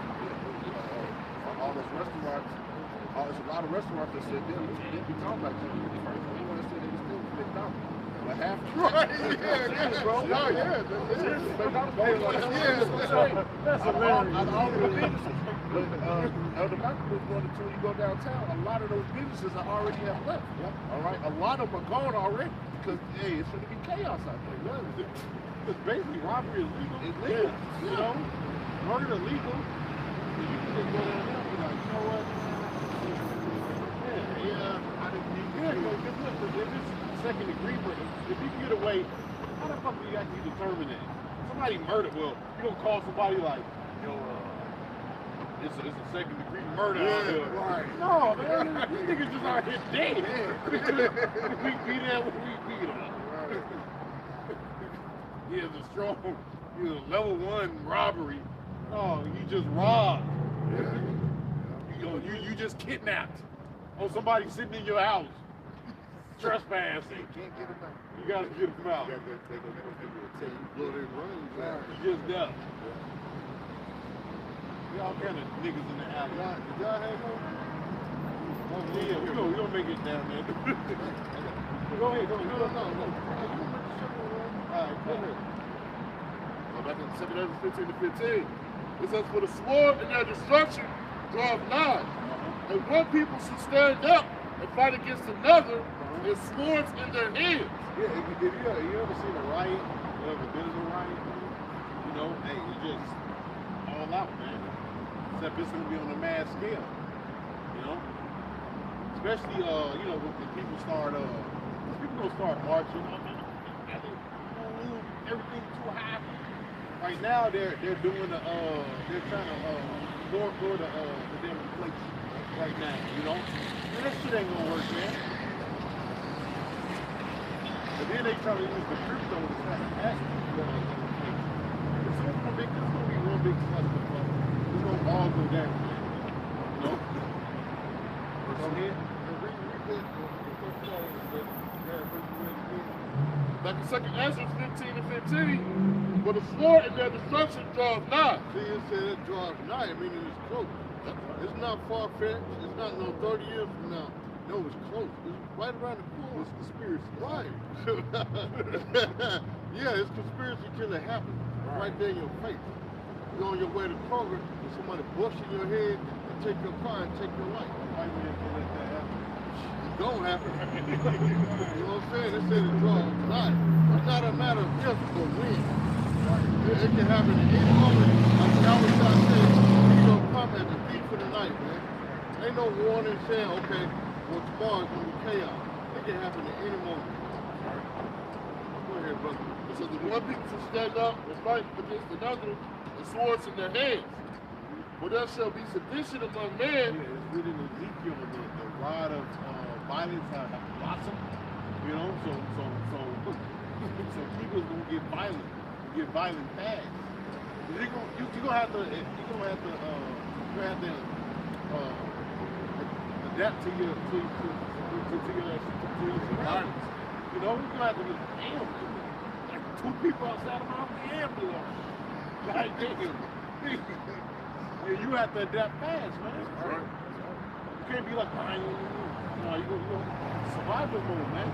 All those restaurants, there's a lot of restaurants that said they'll be talking about you. The first one they want to say they still McDonald's. But half right, yeah, bro. Oh, yeah, That's hilarious. All of the businesses. But the Michael was going to you go downtown, a lot of those businesses are already have left. All right, a lot of them are gone already because hey, it's going to be chaos out there. Because basically robbery is legal. It's legal. You know, murder illegal. You can just go down there and be like, you know what? I didn't need if it's second degree murder, if you can get away, how the fuck do you actually determine that? Somebody murdered, well, you don't call somebody like, it's a second degree murder out there. Right. No, man, these niggas just out here dead. We beat that when we beat them. He is a strong, he's a level 1 robbery. Oh, you just robbed. You just kidnapped. Oh, somebody sitting in your house. Trespassing. Can't get them out. You gotta get them out. They tell you blow their brains out. You just deaf. All kind of niggas in the alley. Did y'all have one? Oh, yeah, we gonna make it down there. Go ahead. No. All right, go ahead. Back in 715 to 15. It says, for the sword and their destruction draweth nigh. And one people should stand up and fight against another with swords in their hands. Yeah, if you ever seen a riot, you ever been in a riot, you know, hey, it's just all out, man. Except it's gonna be on a mass scale, you know? Especially, when people start, people gonna start marching. Everything too high. Right now, they're doing they're trying to lower the damn inflation right now, you know? And that shit ain't gonna work, man. But then they try to use the crypto to try to ask people it's gonna be one big cluster. It's gonna all go down, man. You know? Go ahead. Like in 2 Ezra 15 and 15, for the sword and their destruction draws nigh. See, it said it draws nigh, meaning it's close. It's not far-fetched. It's not no 30 years from now. No, it's close. It's right around the corner. It's conspiracy. Right. Yeah, it's conspiracy till it happens. Right there in your face. You're on your way to Kroger, and somebody busts in your head and take your car and take your life. White man can let that happen. It don't happen. You know what I'm saying? It said it draws nigh. It's not a matter of if, but when. It can happen at any moment. Like Yahweh said, he's going to come as a thief in the night, man. Ain't no warning saying, okay, well, tomorrow's going to be chaos. It can happen at any moment. Go ahead, brother. So the one people shall stand up and fight against another with swords in their hands. For there shall be sedition among men. Yeah, it's written in Ezekiel, the rod of violence have blossomed. You know, so people's gonna get violent fast. You're gonna have to adapt to your surroundings. You know, you're gonna have to damn. Like 2 people outside of my ambulance. Like yeah, you have to adapt fast, man. Right. You can't be like, you go survival mode, man.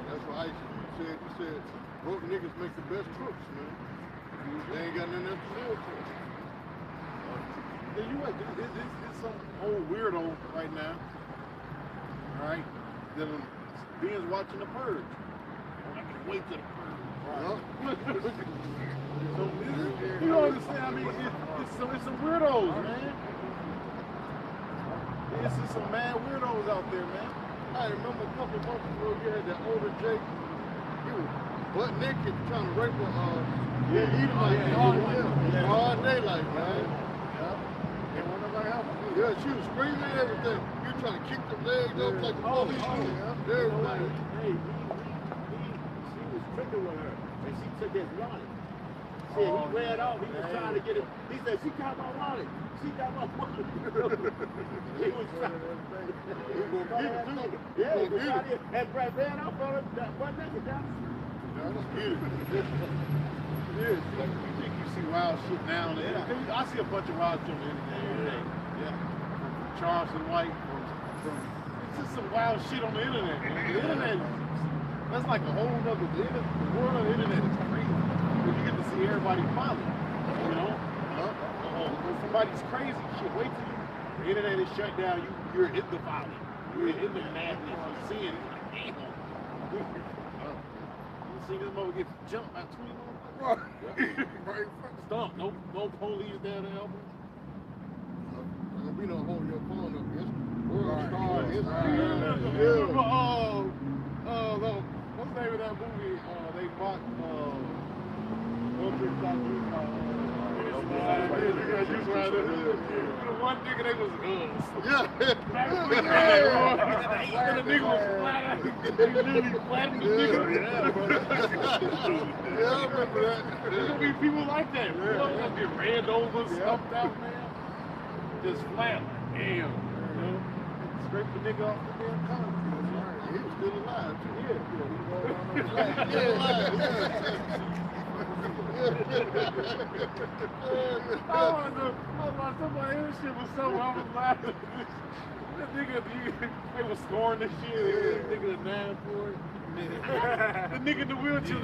That's what Ice said. He said, broke niggas make the best crooks, man. They ain't got nothing else to do with it. It's some old weirdo right now, all right, that being's watching The Purge. I can wait till The Purge. Right. So, you know what I'm saying? I mean, it's some weirdos, man. It's just some mad weirdos out there, man. I remember a couple months ago, you had that older Jake. He was butt naked trying to rape a broad daylight, man. Yeah, she was screaming and everything. You were trying to kick the legs up like a police. Everybody. Hey, she was tricking with her, and she took his wallet. Said he ran off. He was trying to get it. He said, "She got my wallet. She got my wallet." He was trying. He was gonna get it too. Yeah, he was out here and ran off on her. One nigga down the street. Yeah, like you think you see wild shit now and then. I see a bunch of wild shit on the internet every day. Yeah. From Charleston White, from it's just some wild shit on the internet, man. The internet, that's like a whole nother, the world of the internet is crazy. Because you get to see everybody follow, you know? When somebody's crazy, shit, wait till the internet is shut down, you're in the folly. You're in the madness, you're seeing it, like, damn. You see this mother get jumped by 20 motherfuckers? Right. Stump, no police down there helping. There's gonna be no hold your phone up. It's world star. It's what's the name of that movie? They bought one nigga they was yeah. The nigga was flat. They literally flattened the nigga. Yeah, I remember that. There's gonna be people like that. They're gonna get ran over, stumped out, man. Just flat. Damn. You know? Scrape the nigga off the damn concrete. He was still alive too. Yeah. Still alive. Somebody else shit was so I was laughing. That nigga, they was scoring this shit. The nigga the 9 for it. The nigga in the wheelchair.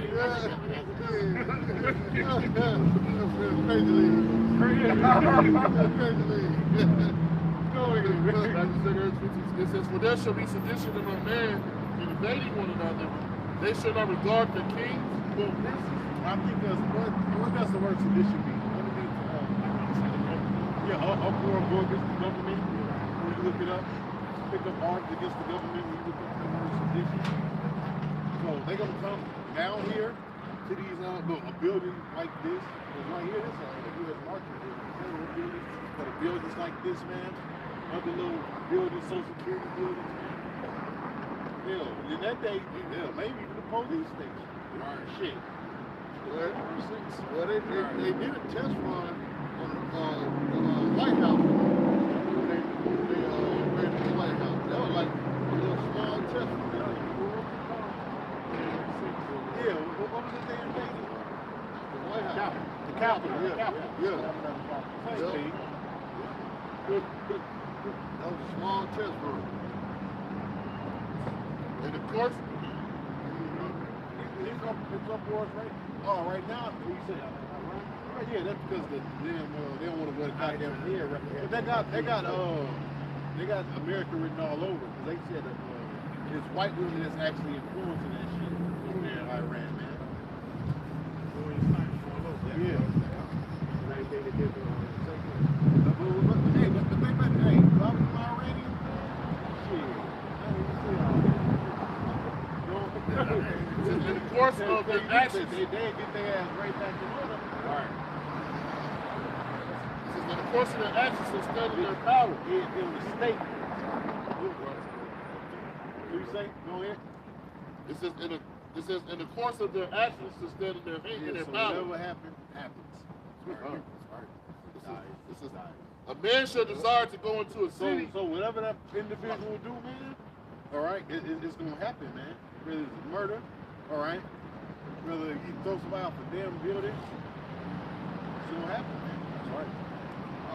It says, "For there shall be sedition among men, invading one another. They shall not regard the king." Well, I think what does the word sedition mean? Uproar against the government. When you look it up, pick up arms against the government. When you look up the word sedition. So they're gonna come down here to these a building like this. Because right here, this is a U.S. market building. But buildings like this, man. Other little buildings, social security buildings, man. Hell, in that day, maybe even the police station. Shit. Well, they did a test run on the White House. They invaded the White House. That was like a little small test run. capital. Yeah. Same thing. That was a small test room. And of course, It's up for us, right? Oh, right now, what you say? Right, yeah, that's because they don't want to go to goddamn here. But they got America written all over because they said that it's white women that's actually influencing that shit over there in Iran, man. Yeah. Hey, Bobby, my Iranian, shit. in the course of the actions, They get their ass right back to order. All right. in the course of their actions of studying their power. It was a state. What you say? Go ahead. It says in the course of their actions to study their power. Whatever happens. This is a man should desire to go into a city. So whatever that individual do, man, all right, it's gonna happen, man. Whether it's murder, all right, whether he throws somebody off a damn building, it's gonna happen, man. That's right.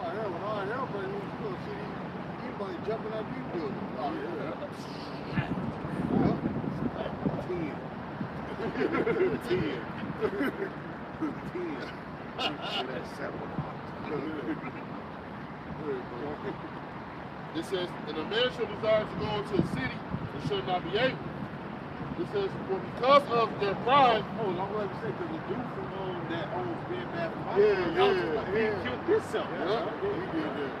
Oh, hell, but you see, anybody jumping out these buildings. Oh, It says, and a man shall desire to go into a city and shall not be able. It says, for because of their pride. Oh, I'm going to say, because the dude from that owns Ben Bath & Beyond, He killed himself. He did that.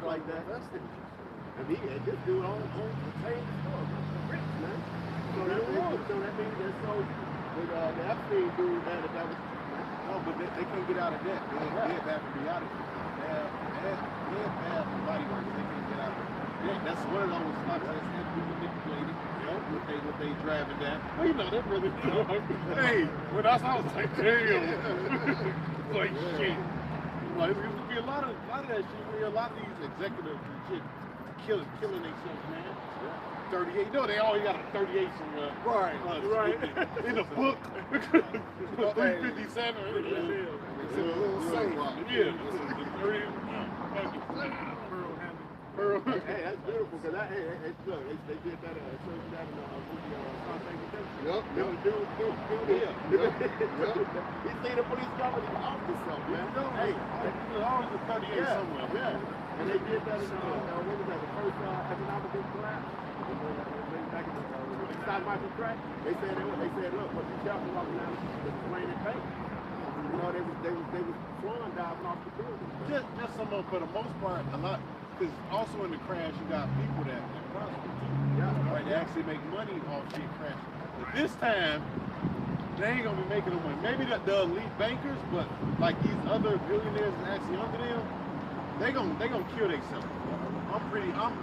Like that. And this dude owns the same store. Rich, man. So that means that the Epstein dude that was. No, but they can't get out of that. They have to be out of it. They have body work. They can't get out of it. Yeah, that's one of those spots that's had to be manipulated. What they driving down. Well, you know, that brother. Hey, when I was like, damn. Like, shit. Like, it's gonna be a lot of that shit. Where a lot of these executives and shit killing themselves, man. 38. You know, they always got a 38 somewhere. Right. In a book. 357. Yeah. Hey, that's beautiful because look, they did that. They showed that in the movie Yep. He seen the police coming off himself, man. Hey, there's always a 38 somewhere. Yeah. And they did that in what was that? The first economic collapse. Back in the stock market crash. They said, look, but you careful walking down the plane and pay. You know, they was flying diving off the building. Just some of, for the most part, a lot. Because also in the crash, you got people that prosper too. Yeah. Right, they actually make money off shit crashing. But this time, they ain't gonna be making no money. Maybe the elite bankers, but like these other billionaires that's actually under them, they gonna kill themselves. I'm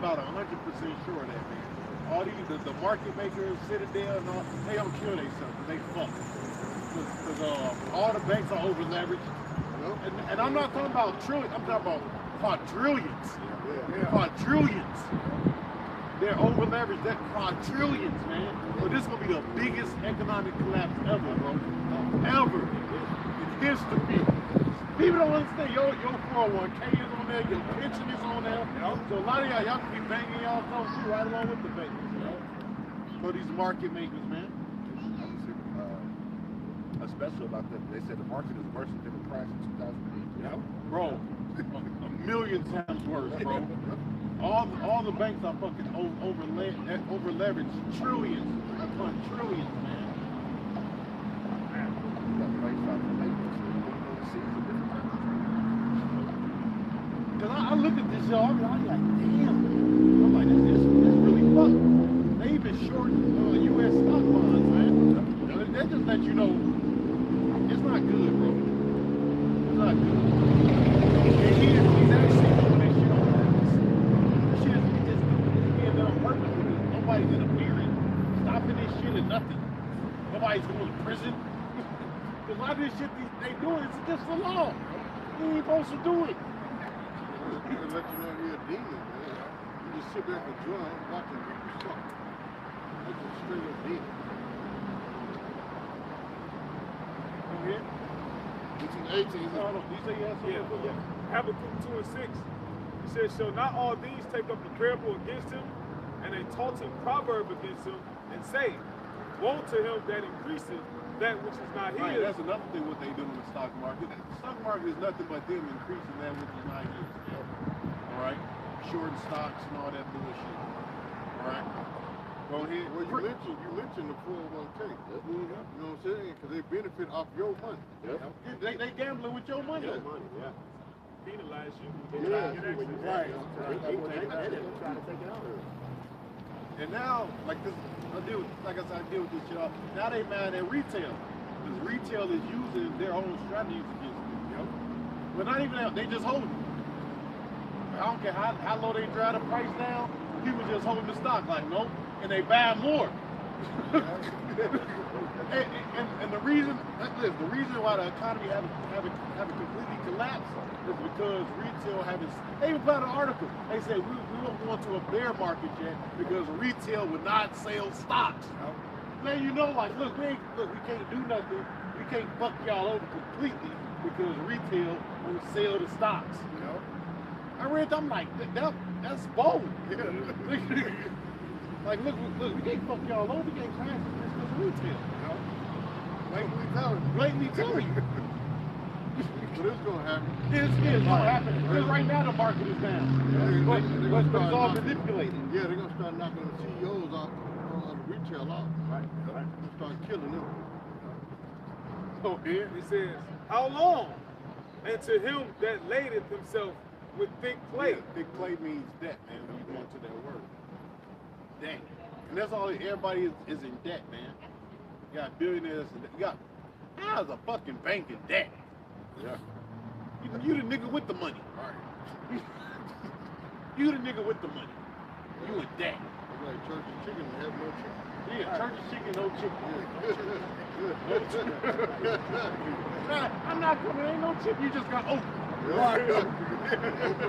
about 100% sure of that, man. All these the market makers, Citadel and all, they gonna kill themselves because they fucked. Because all the banks are over leveraged. And I'm not talking about trillions, I'm talking about quadrillions. Quadrillions. They're over leveraged. That quadrillions, man. So this is gonna be the biggest economic collapse ever, bro. Ever in history. People don't understand. Your 401k is on there. Your pension is on there. So a lot of y'all can be banging y'all thumbs too, right along with the bankers. So these market makers, man. Special about that. They said the market is worse than the crash in 2008. Bro, a million times worse, bro. All the banks are fucking over leveraged, trillions upon trillions, man. Cause I look at this, y'all, I'm like, damn. I'm like, this really fucked. They even shorting U.S. stock bonds, man. They just let you know. It's not good, bro. It's not good. And he's actually doing that shit on purpose. This shit is being done on purpose because nobody's interfering, stopping this shit and nothing. Nobody's going to prison. Because a lot of this shit they doing is against the law. You ain't supposed to do it. They're let you know you're a demon, man. You just sit back and enjoy watching people suck. It's a straight up deal. Go ahead. 18. No, you say you had something? Yeah. Habakkuk 2:6. He says, shall not all these take up the parable against him, and a taunting proverb against him, and say, woe to him that increaseth that which is not his. Right, that's another thing what they do in the stock market. The stock market is nothing but them increasing that which is not his. All right? Shorting stocks and all that bullshit. All right? Go ahead. Well, you mentioned the 401k. You know what I'm saying? Because they benefit off your money. They gambling with your money. Your money, yeah. Penalize you. Right. And now, like this, I deal with this shit all. Now they mad at retail. Because retail is using their own strategies against them. But not even that, they just hold it. I don't care how low they drive the price down, people just holding the stock like, nope, and they buy more. and the reason why the economy haven't completely collapsed is because retail they even put out an article. They say we won't go into a bear market yet because retail would not sell stocks. Man, you know, like, look, we can't do nothing. We can't fuck y'all over completely because retail won't sell the stocks. You know? I read that, I'm like, that's bold. Like, look, we can't fuck y'all over. We can't crash this because of retail. You know? Blatantly telling you. But it's going to happen. It's going to happen. Because right now the market is down. But it's all manipulated. Yeah, they're going to start knocking the CEOs off of the retail off. Right. They'll start killing them. So here He says, how long? And to him that ladeth himself with thick clay. Yeah, thick clay means debt, man, when you go into that word. Debt. And that's all, everybody is in debt, man. You got billionaires, how's a fucking bank in debt? Yeah. You the nigga with the money. Right. You the nigga with the money. You in debt. It's like church and chicken and have no chicken. Yeah, church is chicken, no chicken. Yeah. No chicken. Nah, I'm not coming, ain't no chicken, you just got open. Right. Open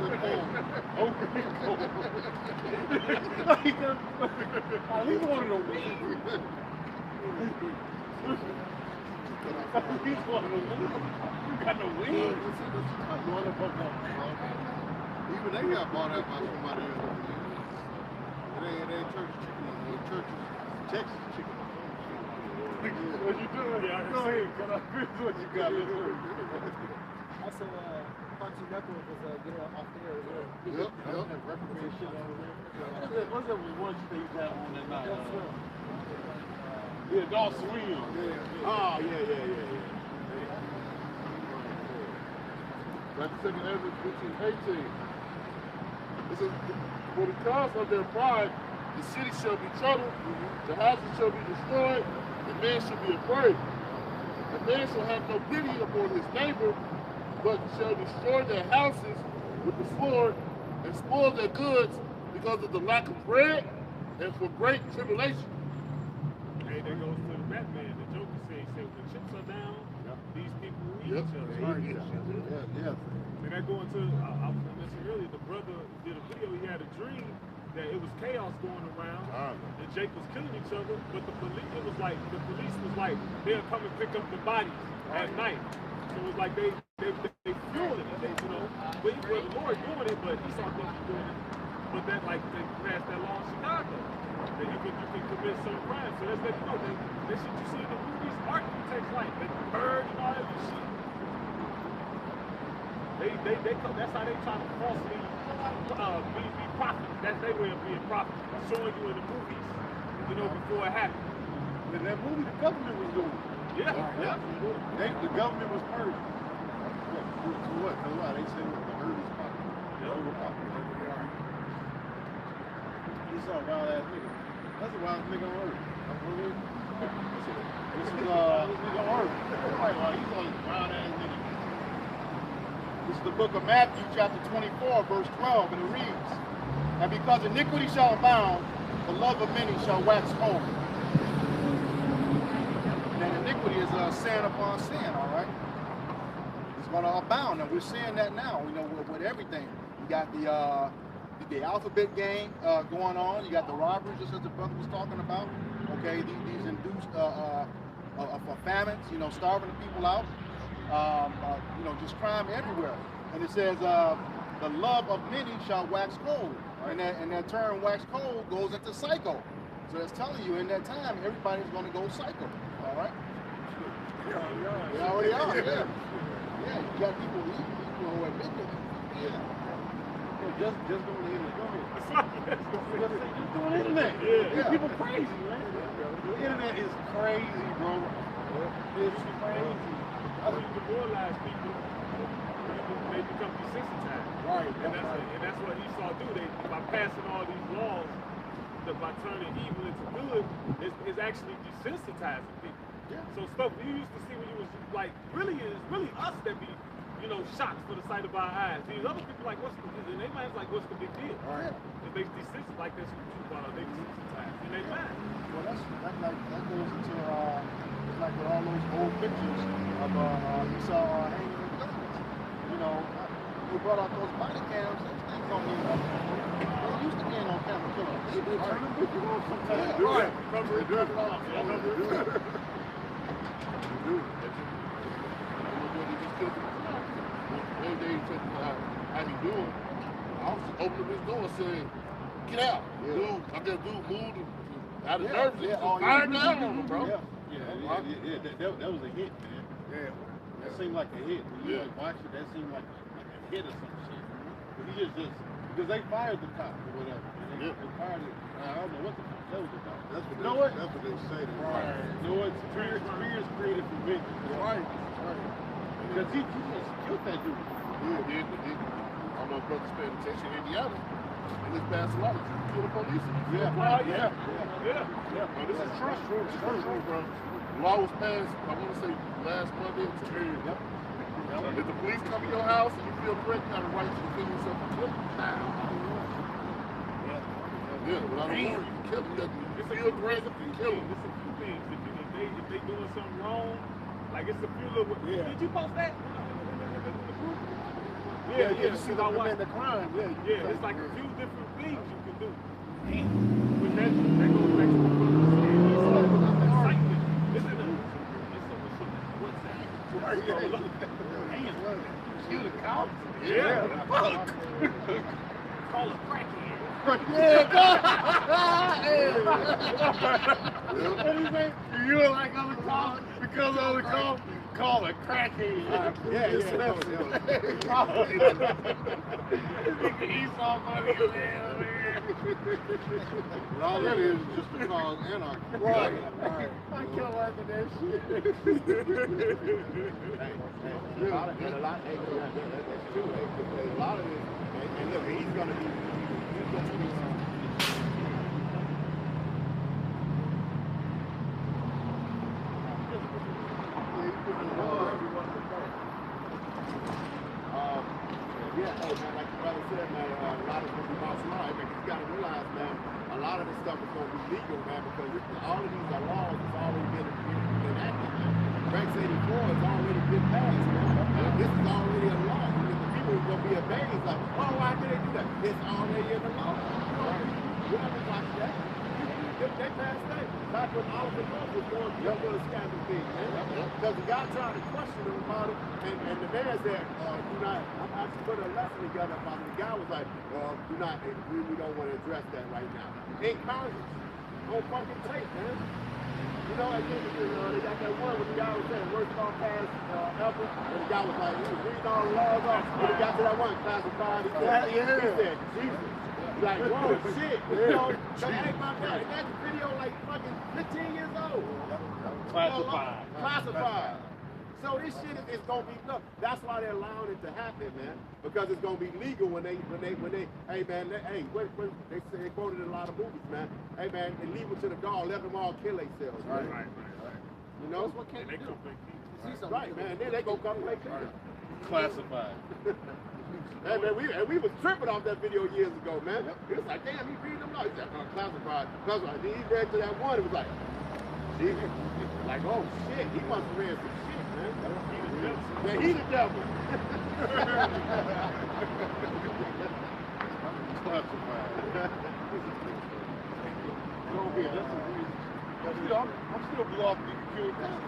the corn. Open the corn. At least one of the wings. At least one of the wings. You got no wings. Even they got bought out by somebody else. It ain't church chicken anymore. Church is Texas chicken. What you doing? Yeah, go ahead, can I finish what you got? Also, Cartoon Network was getting off there as well. Yep. What's up with one you think that on that night? Yeah, Dawg Swim. Oh, yeah. That's the second Ezra 15:18. It says, for because of their pride, the city shall be troubled, the houses shall be destroyed, and man shall be afraid. And man shall have no pity upon his neighbor, but shall destroy their houses with the sword, and spoil their goods because of the lack of bread, and for great tribulation. Hey, that goes to the Batman. The Joker said, when the chips are down, these people will eat each other. Yeah. And that going to, I was mentioning earlier, the brother did a video, he had a dream that it was chaos going around, and Jake was killing each other, but the police was like, they'll come and pick up the bodies at night. So it was like they fueled it, you know, but the Lord doing it, but he saw things doing it. But that, like, they passed that law in Chicago, that you can commit some crimes. So that's, you know, that shit you see in the movies, architects like, they burn and all that shit. They come, that's how they try to falsely be prophet. That's their way of being prophet, showing you in the movies, you know, before it happened. In that movie, the government was doing it. Yeah. The government was purged. So what? So why? They said the earth is popular. Overpopular. He's a wild ass nigga. That's a wild nigga on earth. This is nigga on earth. Everybody, he's a wild ass nigga. This is the book of Matthew, chapter 24, verse 12, and it reads, and because iniquity shall abound, the love of many shall wax cold. And iniquity is sin upon sin, all right? It's going to abound, and we're seeing that now, you know, with everything. You got the alphabet game going on. You got the robberies, just as the brother was talking about. Okay, these induced for famines, you know, starving the people out, you know, just crime everywhere. And it says, the love of many shall wax cold. And that term wax cold goes into psycho. So that's telling you in that time, everybody's going to go psycho. All right? They already are, yeah. Yeah, you got people who are victims. Yeah. Just doing the internet. Just doing the internet. Yeah. People crazy, man. The internet is crazy, bro. It's crazy. That's when you demoralize people. They become desensitized. Right. And that's what Esau do. By passing all these laws, by turning evil into good, is actually desensitizing people. Yeah. So stuff you used to see when you was like, it's really us that be, you know, shocked for the sight of our eyes. These other people like, in their minds like, what's the big deal? Right. If they desensitized, like this, they desensitized in their mind. Well, that goes into it's like with all those old pictures of Esau hanging in guns. You know, we brought out those body cams. Those things don't mean nothing. They used to being on camera killing. They turn them bitches off sometimes. Yeah, Right. Cover it up. One day he said, how he doing? I was opening his door and said, get out. Yeah. Dude, I guess dude moved out of Yeah, nerves. yeah, Just fired down on him, bro. That was a hit, man. Yeah. That seemed like a hit. When you like watch it, that seemed like a hit or some shit. But he just because they fired the cop or whatever. They fired it. I don't know what the fuck that was about. That's what You know what? That's what they say. Right. You know what? Fears created for vengeance. Right. Because he just killed that dude. Yeah, I don't know if brothers paying attention in Indiana. In this past life, you kill the police. Yeah. This is true. This is true, bro. Law was passed, I want to say last Monday or today. If the police come to your house and you feel threatened, you have a right to defend yourself and kill them. Yeah, without a warrant, you can kill them. You feel threatened, you kill them. It's a few things. If they doing something wrong, like it's a few little. Did you post that? Yeah. You see them commit the crime. Yeah, it's like a few different things you can do. But that goes back to the excitement. It's in what's that? Kill the cop? Yeah. Call a crackhead. What do you think? You don't like other cops because of the cop? Call a crackhead. Esau money, man. All that is just to cause anarchy. Right. I can't laugh at that shit. A lot of it, that's true. A lot of it, and look, he's going to be like the brother said, man, a lot of it will be martial law. I mean, you got to realize, man, a lot of this stuff is going to be legal, man, because all of these are laws that's already been enacted, man. Rex 84 has already been passed, man. This is already a law. The people are going to be amazed, like, oh, why did they do that? It's already in the law. We have to watch that. They passed that. Back when Oliver North was going through that little scandal thing, man. Because the guy tried to question him about it, and the man said, do not, I put a lesson together about it. The guy was like, do not, we don't want to address that right now. In Congress, on fucking tape, man. You know, I think they got that one where the guy was saying, worst law passed ever, and the guy was like, he was reading all the laws off, and he got to that one, classified, he said, Jesus. Like, whoa, shit, you know, so hey, my God, and that's a video like fucking 15 years old. Classified. Classified. So this shit is gonna be, look, that's why they're allowing it to happen, man, because it's gonna be legal when they, hey man, they quoted in a lot of movies, man, hey man, they leave it to the dog, let them all kill themselves, right? You know? What can you do? Right, man, then they gonna come and make it. Classified. Hey man, we was tripping off that video years ago, man. It was like, damn, he reading them out. He said, classified. Classified. Then he read to that one, it was like, Jesus. Like, oh shit, he must have read some shit, man. Yeah, he the devil. Classified. Go ahead, that's a reason. I'm still blocked you can kill that.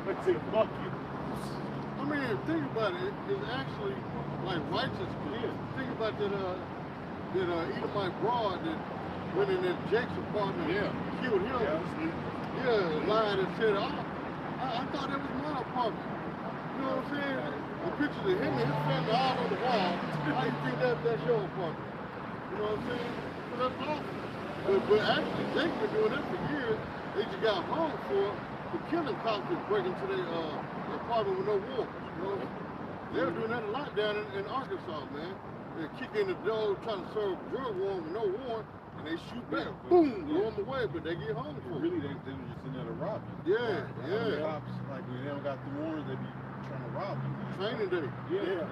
But say fuck you. I mean, think about it. It's actually like righteous. Yeah. Think about that. Edomite broad that went in that Jake's apartment. Yeah. Killed him. Yeah. Lied and said, I thought that was my apartment. You know what I'm saying? The pictures of him and his family all on the wall. How you think that's your apartment? You know what I'm saying? So that's awful. But actually, Jake's been doing that for years. They just got hung for killing cops and breaking into their apartment with no warrant. You know? They were doing that a lot down in Arkansas, man. They kick in the door trying to serve drug warrant with no warrant, and they shoot back. Boom, blow them away, but they get hung for it. Really, they were just in there to rob you. Yeah, yeah. Cops, like, when they don't got the warrants, they be trying to rob you. Training day. Yeah,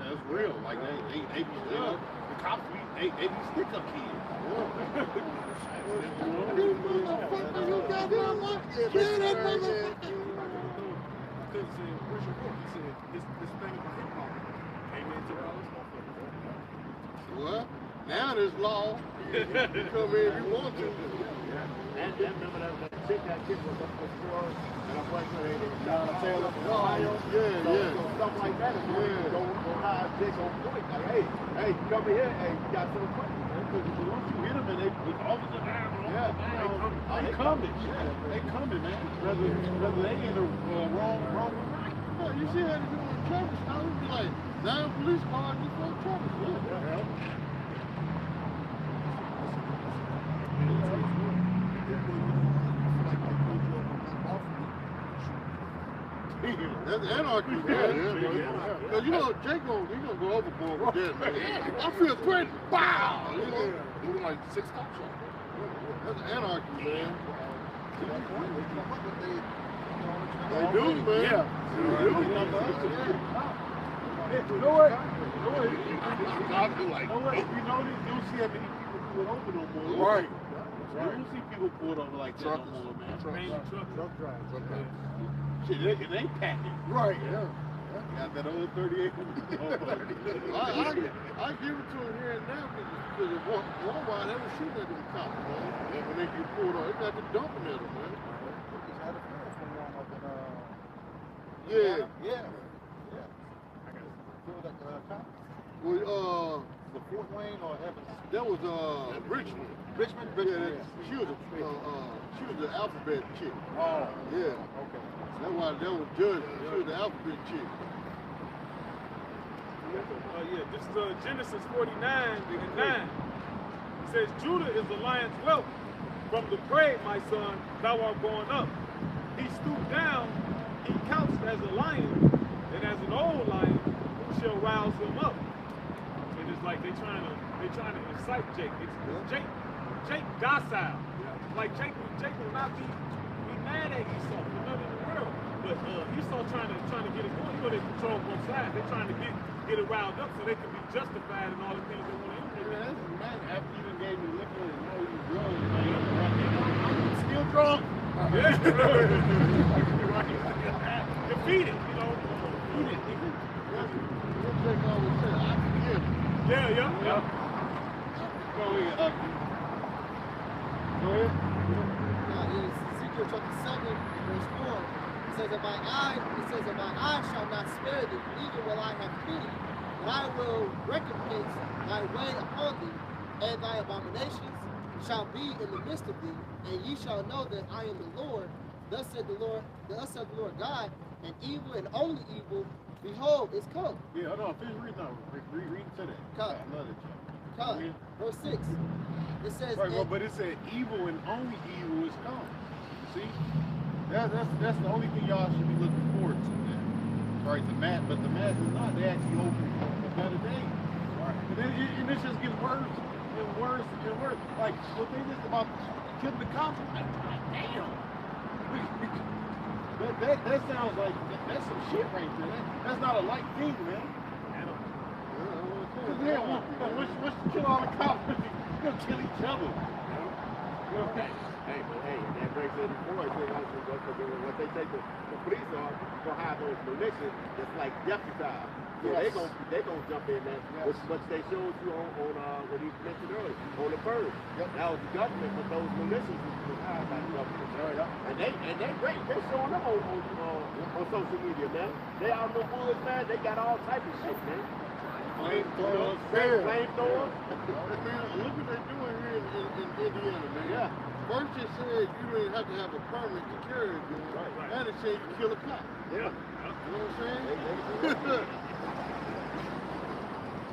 that's real. Like, they be still, the cops, they be stick-up kids. You motherfucker, you got that one? Kill that motherfucker. He said, where's your book? He said, this thing about hip hop came into all this motherfucker. What? Now there's law. You come in if you want to. And remember that chick was up for sure, and I'm like, John Taylor from Ohio. So something like that is go high, Jake on point. Like, hey, you come here, hey, you got some equipment. Because once you hit them and they officer down, they coming. They coming, man. Whether they in the wrong right. Yeah, you see how they do on traffic stop? It'd be like 9 police cars just on traffic stop. That's anarchy, man. Because you know, Jake gonna go overboard with that, man. I feel threatened. Wow! You know, doing like 6 cops. That's anarchy, man. They do, man. Yeah. They do. You know what? If you notice, you don't see that many people pull over no more. Right. You don't see people pulled over like that no more, man. Truck drivers. Shit, they packing. Right, yeah. Got that old 38. I give it to them here and now because of one while they were shooting at them cops, man. And when they get pulled over, they got to dumping at them, man. Had a friend from one up in, yeah. I got filled at the cop. Well, the Fort Wayne or Evans? That was Richmond. Richmond? Yeah, she was the alphabet chick. Oh. Yeah. Okay. That's why that was judged. She was the alphabet chick. This is Genesis 49 and 9. It says, Judah is the lion's whelp. From the prey, my son, thou art going up. He stooped down, he couched as a lion, and as an old lion, who shall rouse him up? And it's like they trying to incite Jake. Jake docile. Like Jake will not be mad at Esau for nothing in the world. But Esau trying to get it going. You know they control both sides. They're trying to get it riled up so they can be justified in all the things they want to implement. That's mad after you done gave me liquor and know you drunk. I'm still drunk. Yeah. Defeated, you know. Defeated. What Jake always said, I forgive. Yeah. Go ahead. Go ahead. Ezekiel chapter 7, verse 4. It says, "And my eye shall not spare thee, neither will I have pity, but I will recompense thy way upon thee, and thy abominations shall be in the midst of thee, and ye shall know that I am the Lord. Thus said the Lord God, and evil and only evil, behold, is come." Yeah, hold on, finish reading now. Read to that. Come. Verse 6. It says, right, but it said evil and only evil is come. See? That's the only thing y'all should be looking forward to, man. Right, but the math is not. They actually hoping for a better day. Right. And it just gets worse and worse and worse. Like, what they just about killing the cops, like, God damn. That sounds like, that's some shit right there. That's not a light thing, man. Yeah, once you kill all the cops, you're gonna kill each other. Okay. Hey, but hey, and that brings in the point. What they take the police on, gonna have those militia that's like deputized. So Yes. they gonna jump in there. Yes. Which they showed you on what he mentioned earlier on the bird. Yep. That was the government, but those militias was hired by the government. And they great. They showing up on social media, man. They out in the woods, man. They got all type of shit, man. Flamethrowers. Flamethrowers. Man, look what they're doing here in Indiana, man. Yeah. First it said you don't even have to have a permit to carry a gun. Right. Now it said you kill a cop. Yeah. You know what I'm saying?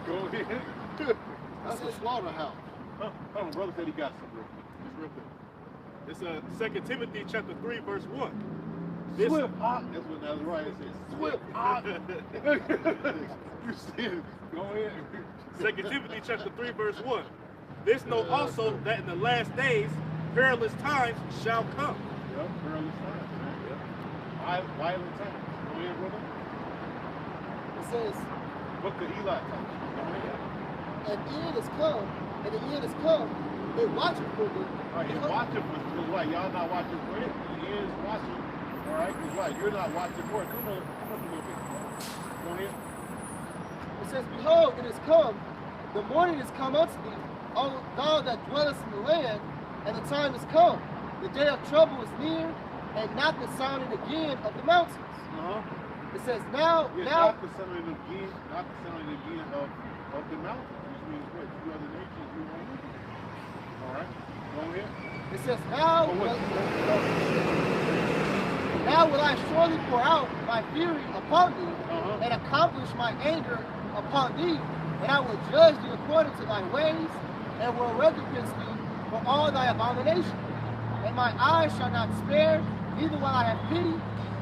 Go ahead. That's a slaughterhouse. Hold on, brother said he got something real quick. Just real quick. It's 2 Timothy chapter 3, verse 1. Swift ox. That's what that's right. It says swift ox. You said it. Go ahead. 2 Timothy chapter 3, verse 1. This know also that in the last days perilous times shall come. Yep, perilous times, man. Yep. Violent times. Go ahead, brother. It says, Book of Eli times. and the end is come, and the end is come, they watching for me. All right, you're watching for right. Y'all not watching for it. The end is watching. All right, because right, you're not watching for it. Come on a little bit. Go ahead. It says, behold, it is come, the morning is come unto thee, O thou that dwellest in the land, and the time is come. The day of trouble is near, and not the sounding again of the mountains. It says, now, Not the sounding again, of the mountains, which means what? You other nations, you won't lose. All right, go ahead. it says, now will I surely pour out my fury upon thee, and accomplish my anger upon thee, and I will judge thee according to thy ways, and will recompense thee for all thy abominations. And my eyes shall not spare, neither will I have pity.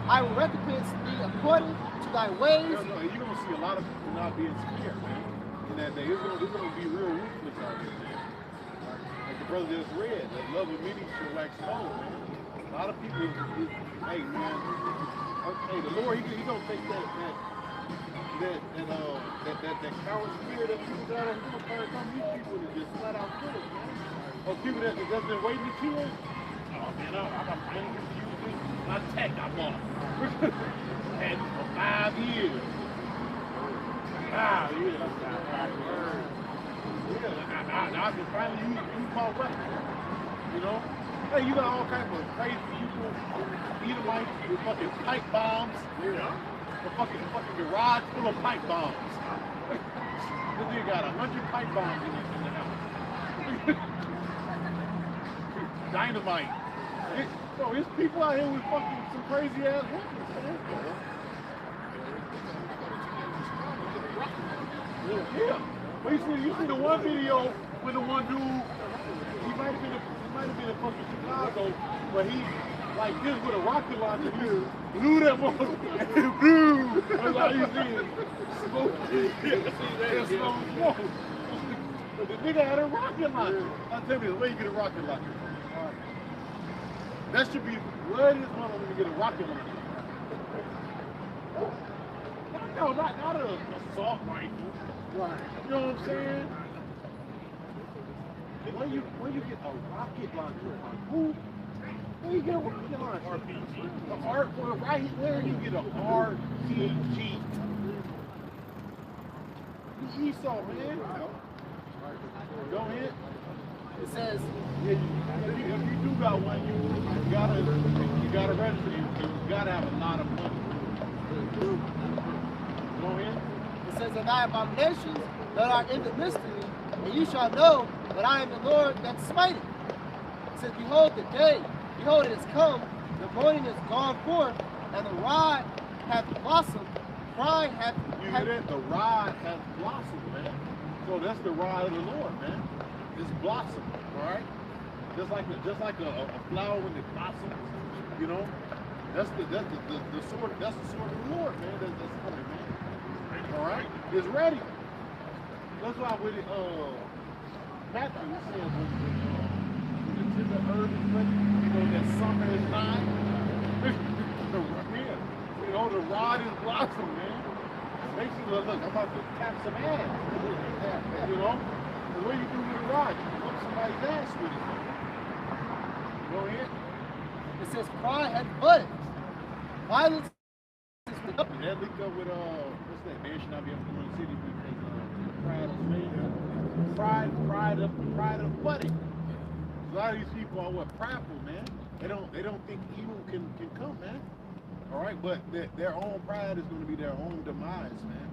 I will recompense thee according to thy ways. No, you're going to see a lot of people not being scared, man. In that day, it's going to be real ruthless out here, man. Like the brother just read, that love of many shall wax cold, man. A lot of people, hey, man, okay, the Lord, he going to take that coward spirit that people got on him, he's going to come these people and just flat out kill us, man. Or people that's been waiting to kill us. Oh, man, I'm planning to use this. My tech, I want it. Had it for 5 years. 5 years. Yeah, I can finally use my weapon. You know? Hey, you got all kinds of crazy people, Edomites with fucking pipe bombs. Yeah. The fucking garage full of pipe bombs. This nigga got 100 pipe bombs in the house. Dynamite. So there's people out here with fucking some crazy ass weapons, man. Yeah. But you see the one video with the one dude, he might have been in fucking Chicago, but he like this with a rocket launcher, he blew that motherfucker and blew. That's all you see is smoke. There's no smoke. But the nigga had a rocket launcher. I'll tell you the way you get a rocket launcher. That should be where this motherfucker get a rocket launcher. No, not an assault rifle. Right. You know what I'm saying? Where you get a rocket launcher from? Where you get a rocket launcher? RPG. Right where you get an RPG? You Esau, man. Go ahead. It says, if you do got one, you gotta register. You gotta have a lot of money. Go ahead. it says, and thy abominations that are in the midst of thee, and you shall know that I am the Lord that smiteth. It says, behold the day, behold it is come, the morning is gone forth, and the rod hath blossomed, cry hath... You hear that? The rod has blossomed, man. So that's the rod of the Lord, man. It's blossom, all right? Just like a flower when it blossoms, you know. That's the sword. That's the sword of the Lord, man. That's coming, man. All right, it's ready. That's why with Matthew it says when the earth is ready, you know that summer is nigh. You know the rod is blossom, man. Basically, look, I'm about to tap some ass. You know. What do you do with a rod? You put somebody's ass with it. Go ahead. It says pride had budded. Violence is with up. That linked up with what's that? Man should not be able to go in the city because pride of slave. Pride of budding. A lot of these people are what, prideful, man. They don't think evil can come, man. All right, but their own pride is going to be their own demise, man.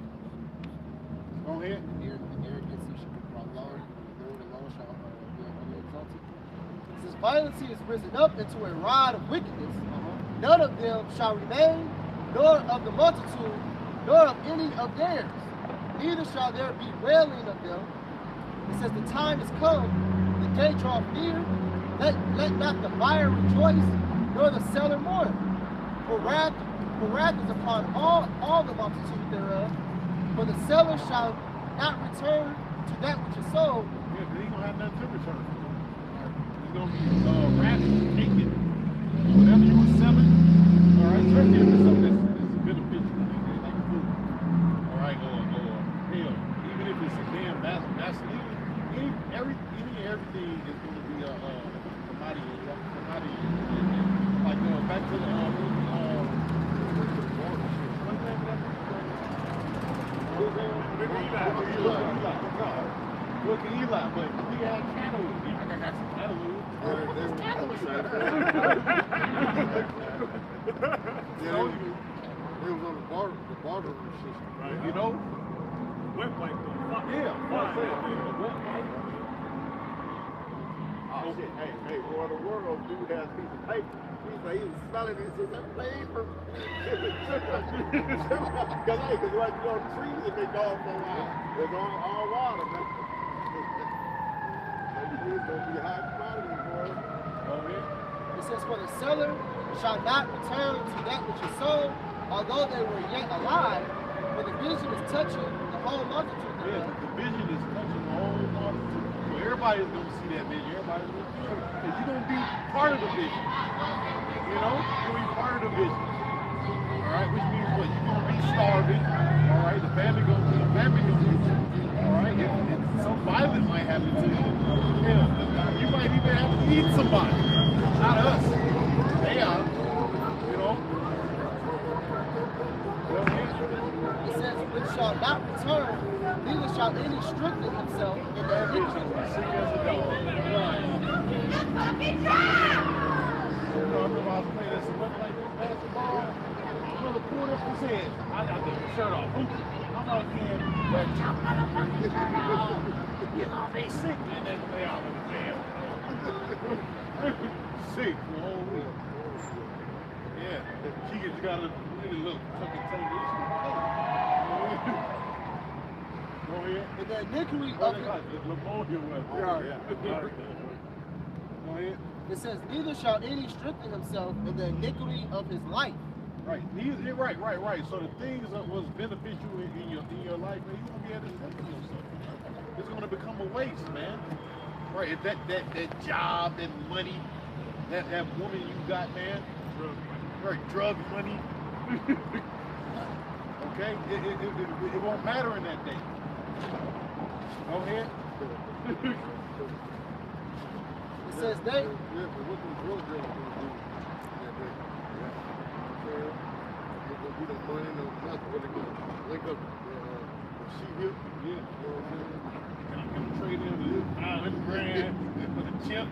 Go ahead. Arrogance shall be brought low, the Lord alone shall be exalted. It says violence is risen up into a rod of wickedness. None of them shall remain, nor of the multitude, nor of any of theirs. Neither shall there be wailing of them. It says the time is come, the day draweth near. Let not the buyer rejoice, nor the seller mourn. For wrath is upon all the multitude thereof. For the seller shall not return to that which is sold. Yeah, but he gonna have nothing to return. He's gonna be wrath taken. Whatever you were selling, all right, especially if it's something that's beneficial, like food. All right, or hell, even if it's a damn Vaseline, everything is gonna be a commodity. Like back to the Look at Eli, but we had cattle. I got some cattle. There's cattle inside. It was on the barter system. Right. You know? Wet wipe though. Yeah. Oh shit, hey, boy, the world dude has a piece of paper. He was smelling it, he said, paper. Because like you know, trees that they go for a while. It's all water, man. It's gonna be high commodity, boy. It says, for the seller shall not return to that which is sold, although they were yet alive, for the vision is touching the whole multitude. Yeah, the vision is touching the whole multitude. So everybody's going to see that vision. Everybody's going to see it. Because you're going to be part of the vision. You know? You're going to be part of the vision. All right? Which means what? You're going to be starving. All right? The family going to eat you. All right? If some violence might happen to you. Hell, you might even have to eat somebody. Not us. They are. You know? It says, which shall not return, neither shall any strengthen himself in their iniquity. Sick as a dog. I remember I was playing this basketball. Brother pulled up his head. I got the shirt off. I'm out here, but you know, they sick, man. They play out in the jail. Sick the whole week. Yeah, she just got a really look fucking take this. Go ahead. In the iniquity of Go ahead. it says, neither shall any strengthen himself in the iniquity of his life. Right. Right. So the things that was beneficial in your life, man, you won't be able to strengthen yourself. It's gonna become a waste, man. Right. If that job, that money, that woman you got, man. Right. Drug money. Okay. It won't matter in that day. Go ahead. It says they. Yeah, but what the drug dealers gonna do that day? Yeah. They're gonna do that money, no nothing. What they gonna link up the sheet here? Yeah. You know what I'm saying? Can trade in the $100,000 for the chip.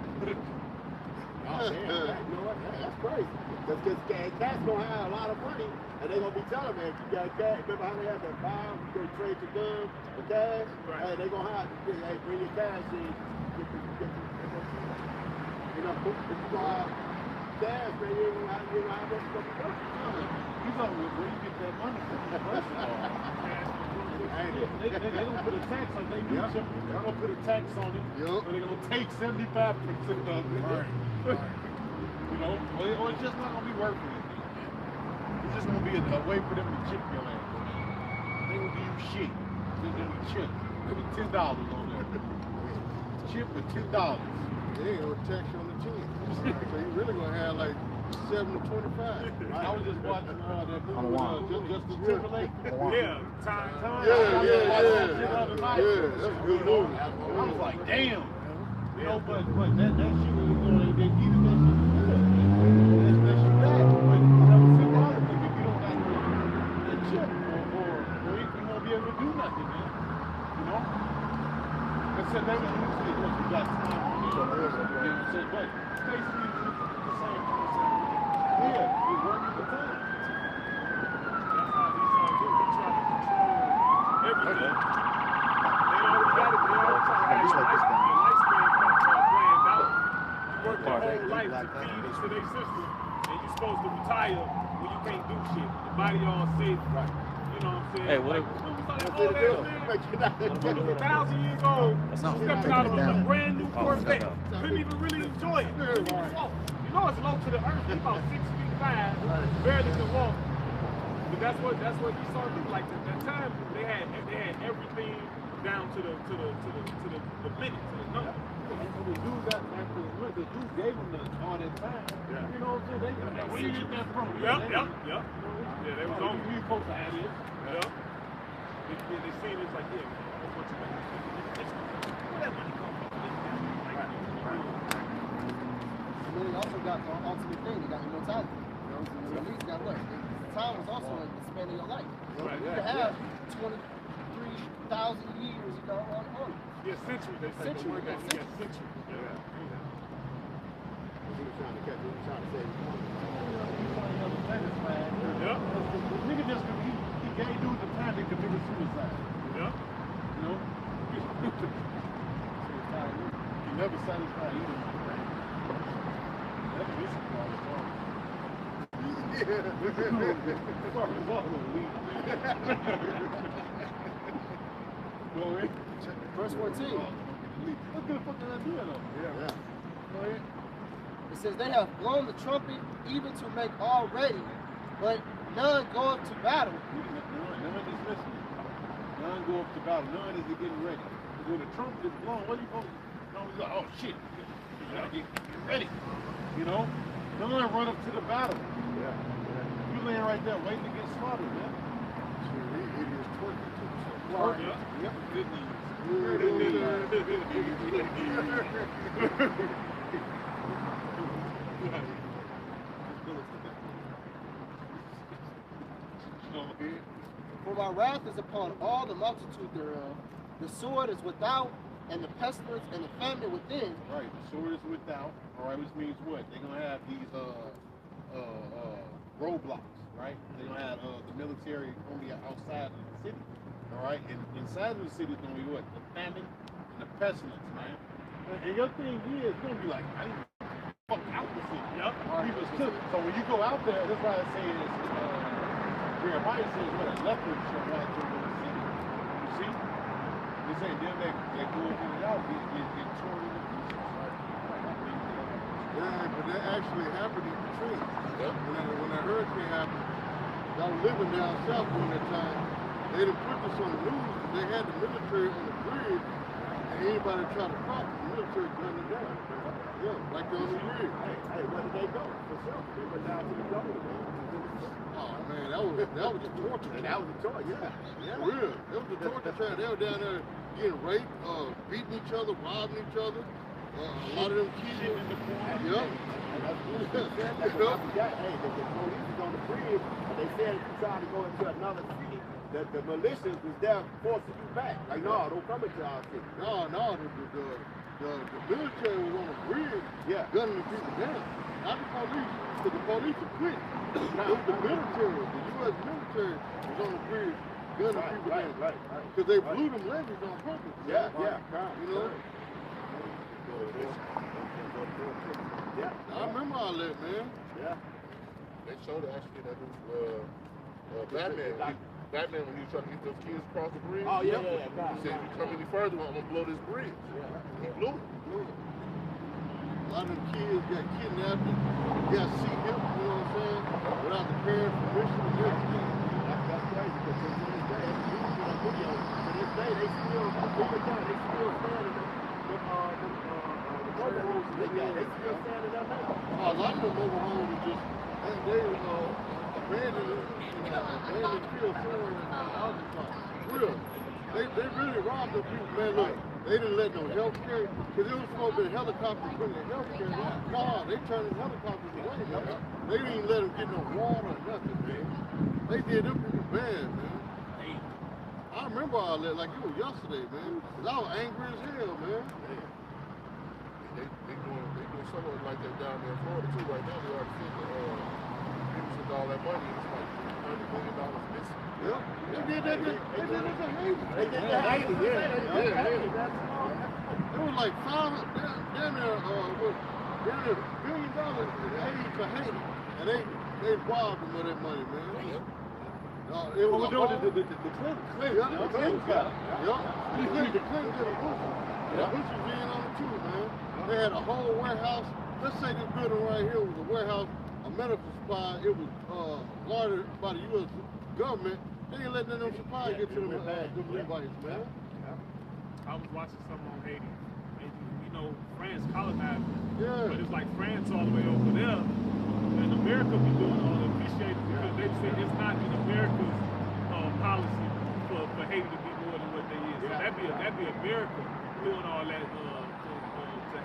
Oh, damn, you know what? That's crazy. Because cats gonna have a lot of money, and they're gonna be telling me if you got cash, remember how they have that bomb, you go trade your gun for cash? Right. Hey, they gonna have, hey, bring your cash in, you know, if you gonna have cash, man, you ain't gonna have much to go. You know where you get that money from, first of all. They don't put a tax on it. They do chip. They're going to put a tax on it. But they're going to take 75% of it. Right. You know, or it's just not going to be worth anything. It's just going to be a way for them to chip your ass. They going to give you shit. They're going to be chipped. Maybe $10 on there. Chip with $10. They ain't gonna tax you on the chin. So you really gonna have like 7 to 25. I was just watching that movie, Justice Timberlake. Yeah, time. Yeah, that's a good movie. I was like, damn. You know, but that shit was, they needed that shit be able to do nothing, man. You know? I said that when you say, look, you got time on you. You know what I'm saying? But basically, it's the same concept. Yeah, we work the time. That's how these songs do. They try to control everything. They always got it. They always try to have your lifespan planned out. You work your whole life to feed into their system, and you're supposed to retire when you can't do shit. Your body all sick. Right. You know what I'm saying? Hey, what like, was 1,000 years old, stepping out of a brand new Corvette. Couldn't even really enjoy it. Couldn't even walk. You know it's low to the earth. He's about 6'5", barely can walk. But that's what you saw do. Like that time, they had everything down to the minute, to the number. The dude got the dude gave him all that time. Yeah. You know what I'm saying? Where you get that from? Yep. Yeah, they was on. You supposed to have it. Yeah. They seen it like, yeah, that's what you make. Where that money come from? And then he also got the ultimate thing. He got immortality. You know, so at least he got what? Time was also in the span of your life. Right. You could have 23,000 years, you know, on it. Yeah, century. They say the word that yeah, century. Yeah. He was trying to catch it. He was trying to save his money. Yeah. The nigga just he gave dude the time to commit suicide. Yeah. You know? He never satisfied either. That's this Go ahead. Verse 14. What the fuck did I do though? Yeah. Go ahead. It says, they have blown the trumpet even to make all ready, but none go up to battle. None is listening. None go up to battle. None is getting ready. Because when the trumpet is blown, what are you supposed to do? You know, he's like, oh shit, you gotta get ready. You know? None run up to the battle. Yeah. You laying right there waiting to get slaughtered, man. It is twerking too. Well, yep. Good news. For my wrath is upon all the multitude thereof. The sword is without, and the pestilence and the famine within. Right, the sword is without, all right, which means what? They're gonna have these roadblocks, right? They're gonna have the military only outside of the city, all right? And inside of the city is gonna be what? The famine and the pestilence, man. And your thing is gonna be like, I didn't fuck out the city. Yep. People still, so when you go out there, that's why I say it's Jeremiah says what a leopard shall walk through the city. You see? They say them that go in and out get torn into pieces. Yeah, but that actually happened in Katrina. When that hurricane happened, I was living down south during that time. They didn't put this on the news because they had the military on the bridge, and anybody tried to cross, the military gunned them down. Yeah, like they're on the bridge. Hey, where did they go? For sure. They went down to the government. Oh man, that was a torture. And that was a choice, yeah. For real. It was a torture trial. They were down there getting raped, beating each other, robbing each other. A lot of them kids in the corner. Yep. Hey, the police was on the bridge, and they said if you tried to go into another city, that the militias was there forcing you back. Like, no, don't come into our city. No, the military was on the bridge, gunning the people down. Not the police, because the police are quit. It was the military, the U.S. military was on the bridge gunning people down. Right. Because they blew them levees on purpose. Yeah. You know? Yeah. I remember all that, man. Yeah. They showed actually that it was Batman. Batman, when he was trying to get those kids across the bridge. Oh, yeah. He said, if you come any further, I'm going to blow this bridge. He blew it. A lot of them kids got kidnapped and got see him, you know what I'm saying? Without the parents' permission and everything. That's crazy, because to this day, to this day, they still standing They still standing up now. A lot of them mobile homes are just, they abandoned field somewhere in Arkansas. Real. They really robbed them people, man. Look, they didn't let no health care, because it was supposed to be helicopters bringing health care. No, they turned the helicopters away, man. They didn't even let them get no water or nothing, man. They did them people bad, man. I remember all that like it was yesterday, man. 'Cause I was angry as hell, man. They doing something like that down there in Florida too right now. They already said that people took all that money and it's like $30 million missing. Yeah. They did that to Haiti. They did that to Haiti, yeah. It was like down there, $1 billion paid for Haiti. And they robbed them of that money, man. It was the Clintons. The Clintons got it. The Clintons did a Bush. The Bush was in on it too, man. They had a whole warehouse. Let's say this building right here was a warehouse, a medical supply. It was guarded by the U.S. government. They ain't letting them supplies get to them Levites, man. I was watching something on Haiti. And, you know, France colonized it. Yeah. But it's like France all the way over there. And America be doing all the officiating because they say it's not in America's policy for Haiti to be more than what they is. So that'd be America doing all that to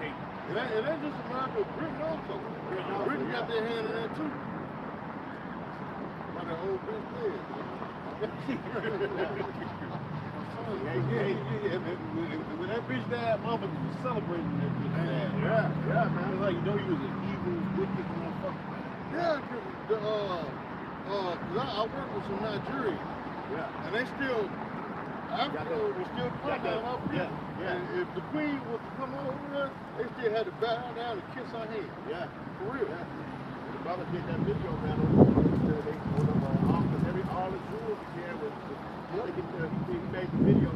Haiti. It ain't just America, Britain also. Britain got their hand in that too. By that old bitch dead. When that bitch died, mama was celebrating that bitch died. Yeah, man. It's like, you know, he was an evil, wicked motherfucker. Yeah, cause I work with some Nigerians. Yeah. And they still, Africa was still covering up here. Yeah. And if the queen was to come over here, they still had to bow down and kiss her hand. Yeah. For real. Yeah. The brother did that video, man, all the jewels again was he made the video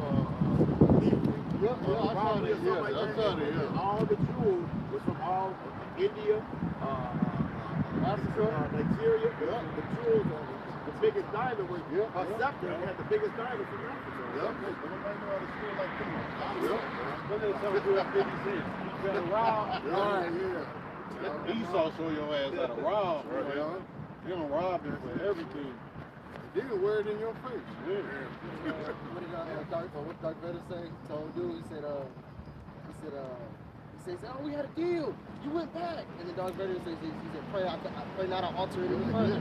all the jewels was from all India, Africa, Nigeria. The jewels, the biggest diamond was her scepter. He had the biggest diamond from Africa. Esau show your ass how to rob, bro. You don't rob him for everything. They can wear it in your face. What Darth Vader say? Told dude, he said, oh, we had a deal. You went back. And then Darth Vader says, he said, pray not to alter it any further.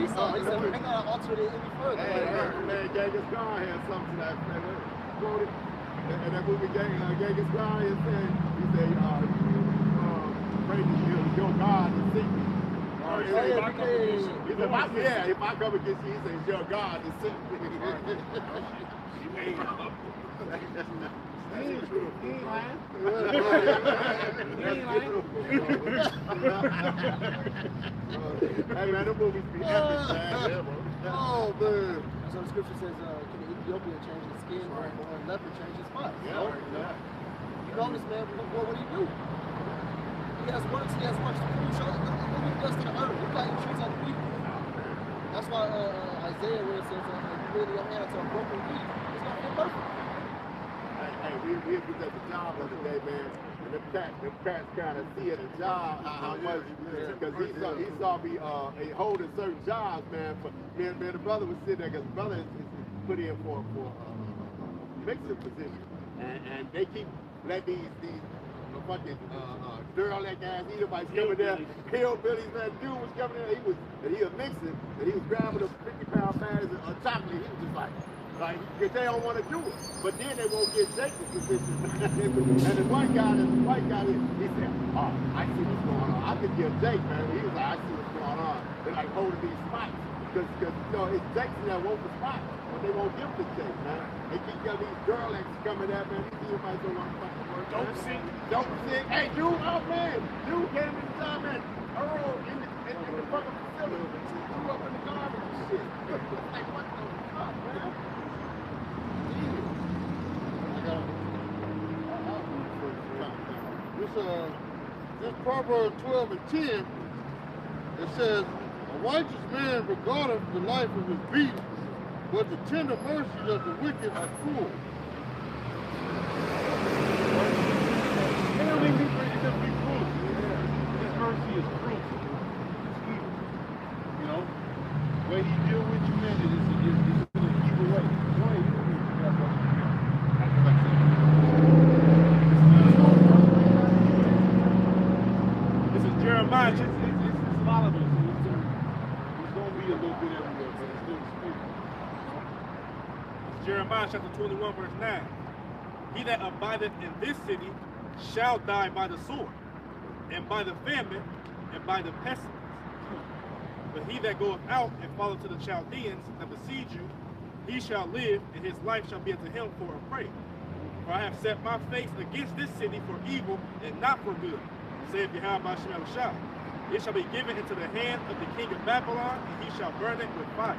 Esau, he said, pray not to alter it any further. Man, Genghis Khan had something to that, man. Quoted. And that movie Genghis Khan he said, pray to your God in secret. If I come against you, he says, your God in secret. Hey man, them movies be epic, man. Oh man. So the scripture says, can the Ethiopian change his skin or a leopard change his spots? You notice, man, what would he do? He has works to prove. Show what he does to the earth. Look how he treats other people. That's why Isaiah, where it says, you really your hand to a broken reed, it's going to be perfect. Hey, we was at the job the other day, man. And them cats kind of see at the job how much, because he saw me holding certain jobs, man. But man, the brother was sitting there, because the brother is put in for a mixing position. And they keep letting these fucking derelict ass Edomites coming there, hillbillies, man. Dude was coming there, he was mixing, and he was grabbing a 50-pound bags of chocolate. He was just like, because they don't want to do it. But then they won't get Jacob's position. And the white guy, he said, oh, I see what's going on. I could give Jake, man. He was like, I see what's going on. They're like holding these spots. Because you know, it's Jake's that want the spot, but they won't give the Jake, man. They keep getting these derelict coming at, man. These Edomites don't want to fucking work. Don't sing. Hey, dude, oh man. Dude came in the time, man. Earl in the fucking facility. Threw up in the garbage and shit. Like, what the fuck, man? This Proverbs 12 and 10, it says, a righteous man regardeth the life of his beast, but the tender mercies of the wicked are cruel. They don't even be cruel. His mercy is cruel. It's evil. You know? The way he deals with you, man, it's in an evil way. Go ahead, you This is Jeremiah. it's a lot of us. be a little bit everywhere, but it's still the spirit. Jeremiah chapter 21, verse 9. He that abideth in this city shall die by the sword, and by the famine, and by the pestilence. But he that goeth out and followeth to the Chaldeans that besiege you, he shall live, and his life shall be unto him for a prey. For I have set my face against this city for evil and not for good, saith Yahweh Shah. It shall be given into the hand of the king of Babylon, and he shall burn it with fire.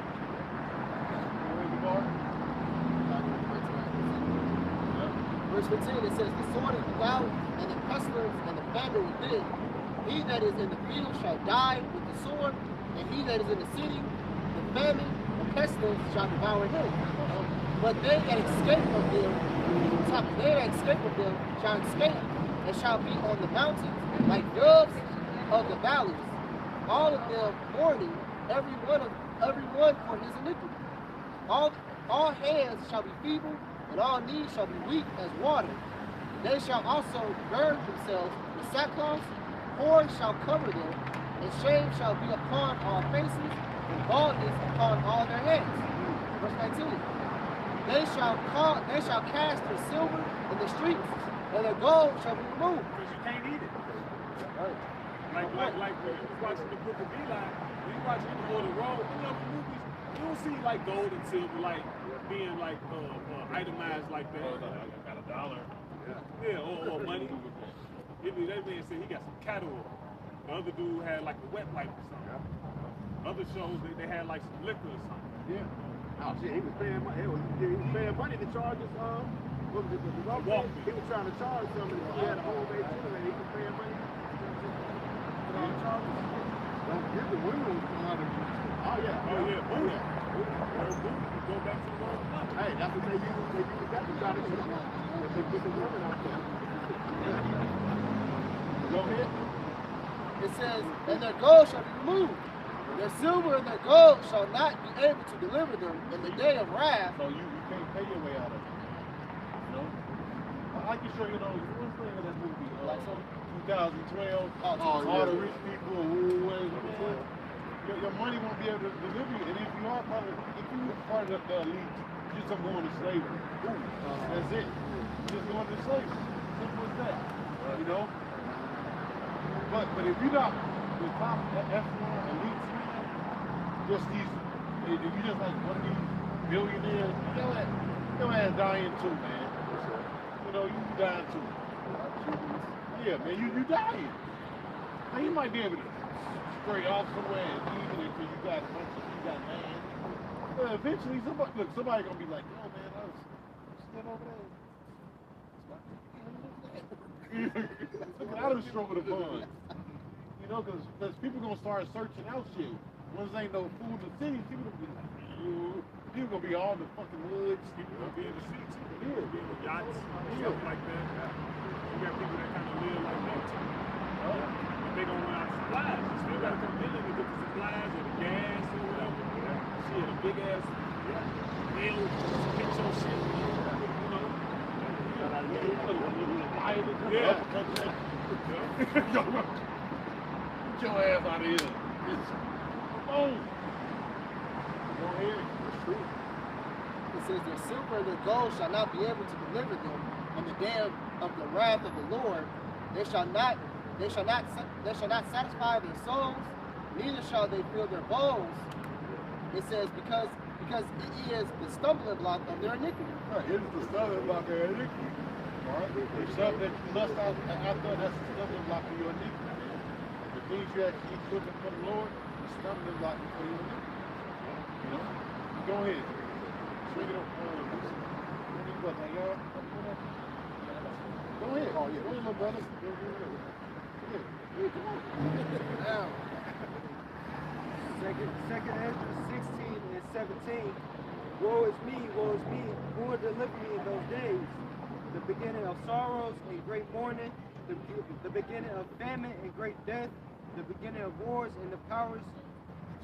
Verse 15, it says, the sword is without, and the pestilence and the famine within. He that is in the field shall die with the sword, and he that is in the city, the famine and pestilence shall devour him. But they that escape from them, shall escape, and shall be on the mountains like doves of the valleys, all of them mourning, every one for his iniquity. All hands shall be feeble, and all knees shall be weak as water. They shall also burn themselves with sackcloth, horror shall cover them, and shame shall be upon all faces, and baldness upon all their heads. Verse 19. They shall cast their silver in the streets, and their gold shall be removed. Because you can't eat it. Right. Like when you was watching the book of Eli, when you watch any of the road, any other movies, you don't see like gold and silver like being like itemized like that. I got $1. Yeah, or money. That man said he got some cattle. The other dude had like a wet pipe or something. Other shows they had like some liquor or something. Yeah. Oh shit, he was paying money. He was paying money to charge us. What was it? He was trying to charge somebody. He had a homemade generator. He was paying money. Don't give the women $100. Oh yeah. Oh yeah. Oh yeah. Go back to the road. Hey, that's what they use. They use that to try to get the women out there. Go ahead. It says, and their gold shall be removed. Their silver and their gold shall not be able to deliver them in the day of wrath. So you can't pay your way out of it. You know? I can show you those. What's the name of that movie? Like some 2012. All the rich people. Your money won't be able to deliver you. And if you are part of the elite, you just don't go into slavery. That's it. You just go into slavery. Simple as that. You know? But if you're not the top echelon elite, just these, if you just like one of these billionaires, your ass dying too, man. You know, you dying too. Yeah, man, you dying. Now you might be able to stray off somewhere and even if you got land. But eventually somebody gonna be like, yo man, I was sitting over there. Look, I done struggled to fund. You know, because people gonna start searching out shit. Once there ain't no food in the city, people gonna be like, people gonna be all in the fucking woods. People gonna be in the streets. People gonna be in the yachts, stuff like that. You got people that kind of live like that too. But they gonna run out of supplies. You still gotta come in and get the supplies or the gas or whatever. Shit, a big ass mill, get your shit. You know. Get your ass out of here. Come Go ahead. It's true. It says their silver and their gold shall not be able to deliver them in the day of the wrath of the Lord. They shall not satisfy their souls, neither shall they fill their bowls. It says because it is the stumbling block of their iniquity. Right, it is the stumbling block of their iniquity. All right? The stuff that you lust after, that's the stumbling block of your iniquity. The things you actually put for the Lord, the stumbling block for your iniquity. You know? Go ahead. Swing it up. Go ahead. Oh, yeah. Go ahead, little brother. Yeah, come on. Now, Second Ezra 16 and 17. Woe is me, who will deliver me in those days? The beginning of sorrows and great mourning, the beginning of famine and great death, the beginning of wars, and the powers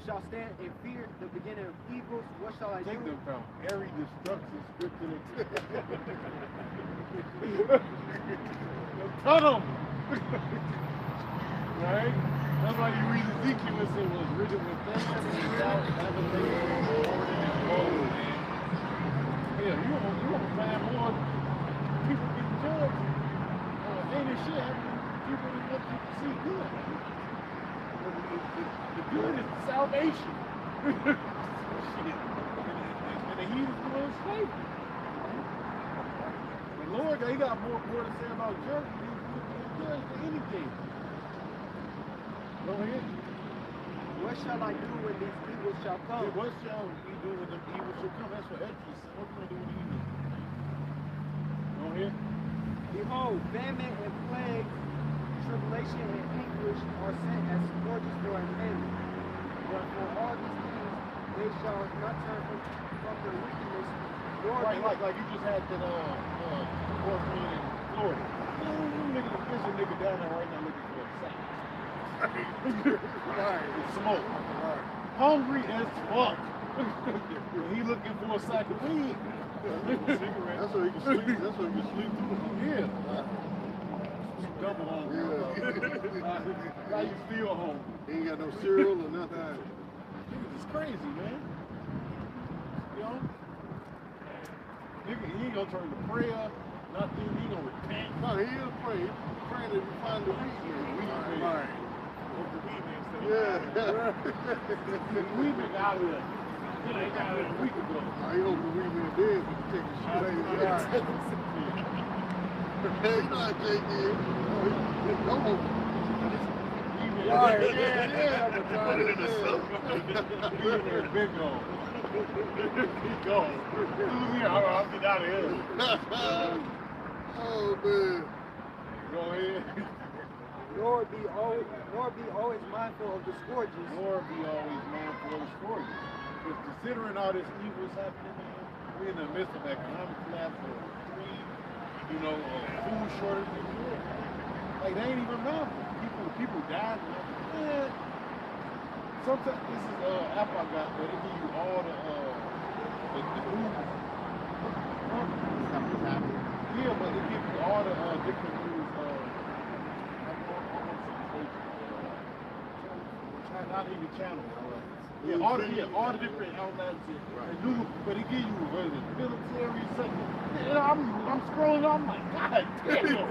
shall stand in fear, the beginning of evils. What shall I do? Take them from every destruction scripture. Cut them! Right? That's why you read Ezekiel and say, was written with things without habitation or in his bowl, man. Yeah, you won't find more people getting judged. Ain't it shit happening? People that let people see good. The good is salvation. Shit. And the heathens doing slavery. The Lord, he got more to say about judgment than anything. Go ahead. What shall I do when these evils shall come? What shall we do when the evil shall come? That's what Exodus said. What are we going to do when the evil shall come? Go ahead. Behold, famine and plague, tribulation and anguish are sent as scourges for a minute. But for all these things they shall not turn from their wickedness. Right, like you just had that boyfriend in Florida. There's a nigga down there right now looking for a sack. Right, it's smoke. Right. Hungry as fuck. He looking for a sack of weed. That's what he can sleep. That's what he can sleep through. Yeah. Double hungry. Yeah. Now you still hungry. He ain't got no cereal or nothing. It's crazy, man. You know? Nigga, he ain't gonna turn to prayer. Nothing. He gonna repent. No, he is praying. He's praying that we find the weed man. Right. Yeah. We been out here. He ain't got it a week ago. I hope the weed man dead if he take his shit. Hey, you know how Jay did. Don't hope. Right, yeah. I'm trying to do big gone. He gone. I'll get out of here. Oh, man. Go ahead. Nor be always mindful of the scourges. Nor be always mindful of the scourges. Because considering all this evil is happening, man, we're in the midst of economic collapse, food shortages. Like, they ain't even mindful. People dying. Man, sometimes this is app I got where they give you all the news. Something's happening. Yeah, but they give you all the different news. Not even channels. Yeah, all the different outlets. Right. News, but they give you military, something. And I'm scrolling. I'm like, God damn.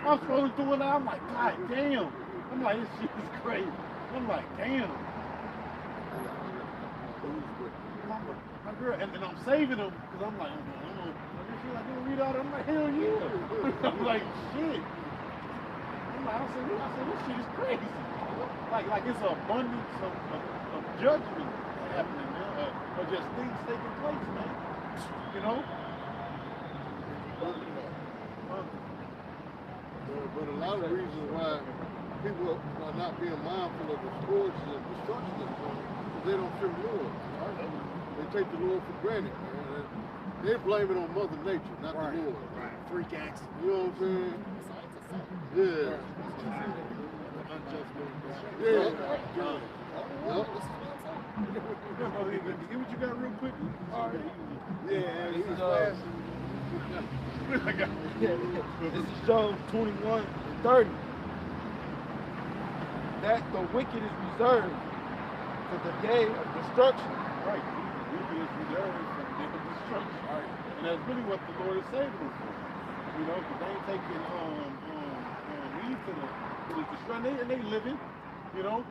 I'm scrolling through it. I'm like, God damn. I'm like, this shit is crazy. I'm like, damn. My girl, and I'm saving them because I'm like, I'm gonna read all that. I'm like, hell yeah. I'm like, shit. I'm like, I said, this shit is crazy. Like it's an abundance of judgment happening, man, or just things taking place, man. You know? But a lot of reasons why people are not being mindful of the scourges and destruction that's going on because they don't fear the Lord. They take the Lord for granted, man. They blame it on Mother Nature, not the Lord. Right. Freak acts. You know what I'm saying? Yeah. Yeah. Get what you got real quick. Yeah, he's This is Job 21:30. That the wicked is reserved for the day of destruction. Right. The wicked is reserved for the day of destruction. Right. And that's really what the Lord is saving them for. You know, because they ain't taking heed to the destruction. And they living, you know.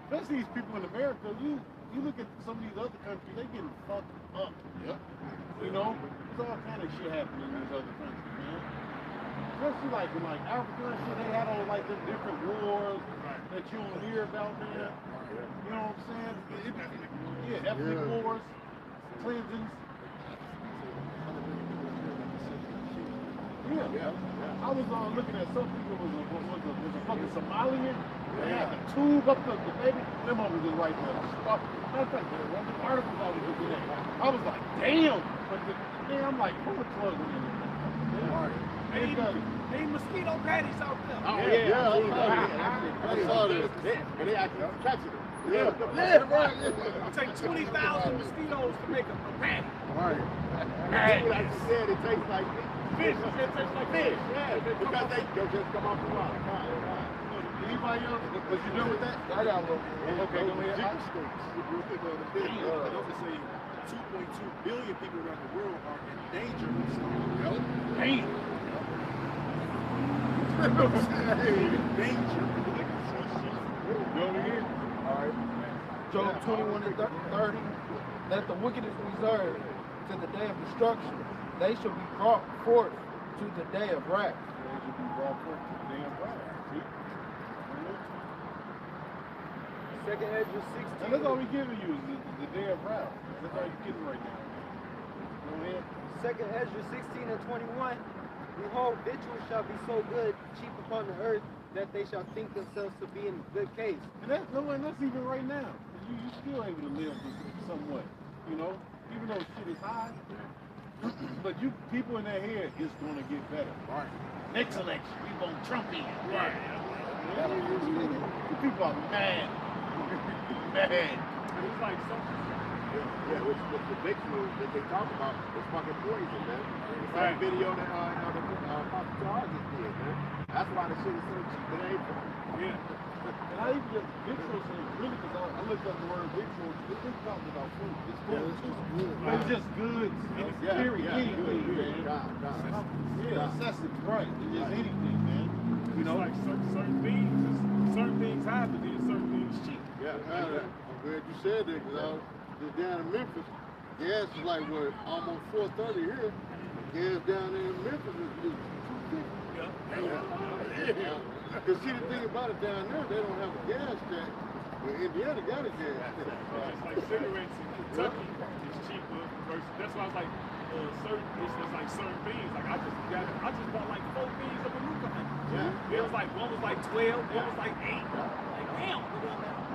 Especially these people in America, you look at some of these other countries, they getting fucked up. Yep. You know, there's all kind of shit happening in these other countries, man. Especially like in Africa and shit, they had all like them different wars that you don't hear about, man. You know what I'm saying? Ethnic wars, cleansings. Yeah. I was looking at some people was a fucking Somalian. They had the tube up the baby. Them was just right there. Matter of fact, the articles I was looking at, I was like, damn. But I'm like, pull the plug in there. They mosquito patties out there. Oh, yeah. I saw this. And they actually catching it. Yeah. It'll take 20,000 mosquitoes to make a patty. Right. Like you said, it tastes like fish. It tastes like fish. Yeah. Because they just come off the water. He Anybody else? Was you done with that? I got a little. Okay, go ahead. Real quick on the thing. They also say 2.2 billion people around the world are in danger of starving. Damn. Danger. Go ahead. All right. Job 21 and 30. Let the wicked is reserved to the day of destruction. They shall be brought forth to the day of wrath. They should be brought forth to the damn right. See? Second Ezra 16. And that's all we're giving you is the day of wrath. That's all you're getting right now. Go ahead. Second Ezra 16 and 21. Behold, victuals shall be so good, cheap upon the earth, that they shall think themselves to be in good case. And that's even right now. You still able to live somewhat, you know, even though shit is high. But you people in their head, it's gonna get better. Right. Next election, we want Trump in. Right. You people are mad. Mad. It's like something. Yeah, with the victuals that they talk about, it's fucking poison, man. The same video that Papa Charles just did, man. That's why the shit is so cheap in April. Yeah. And I even just victuals is really because I looked up the word victuals. It's talking about food. It's food. Yeah, it's just good. It's just goods. It's period. Anything, man. Yeah, necessities, right. It's just anything, man. You know, like certain things happen, and certain things cheap. Yeah, I'm glad you said that because I was just down in Memphis. Gas is like what, almost $4.30 here. Gas down there in Memphis is $2.50. Because see the thing about it down there, they don't have a gas tax. But Indiana got a gas tax. It's like cigarettes in Kentucky is cheaper versus. That's why I was like it's like certain things. Like I just bought like 4 beans of Manuka. Yeah. It was like one was like 12, one was like 8. Like damn,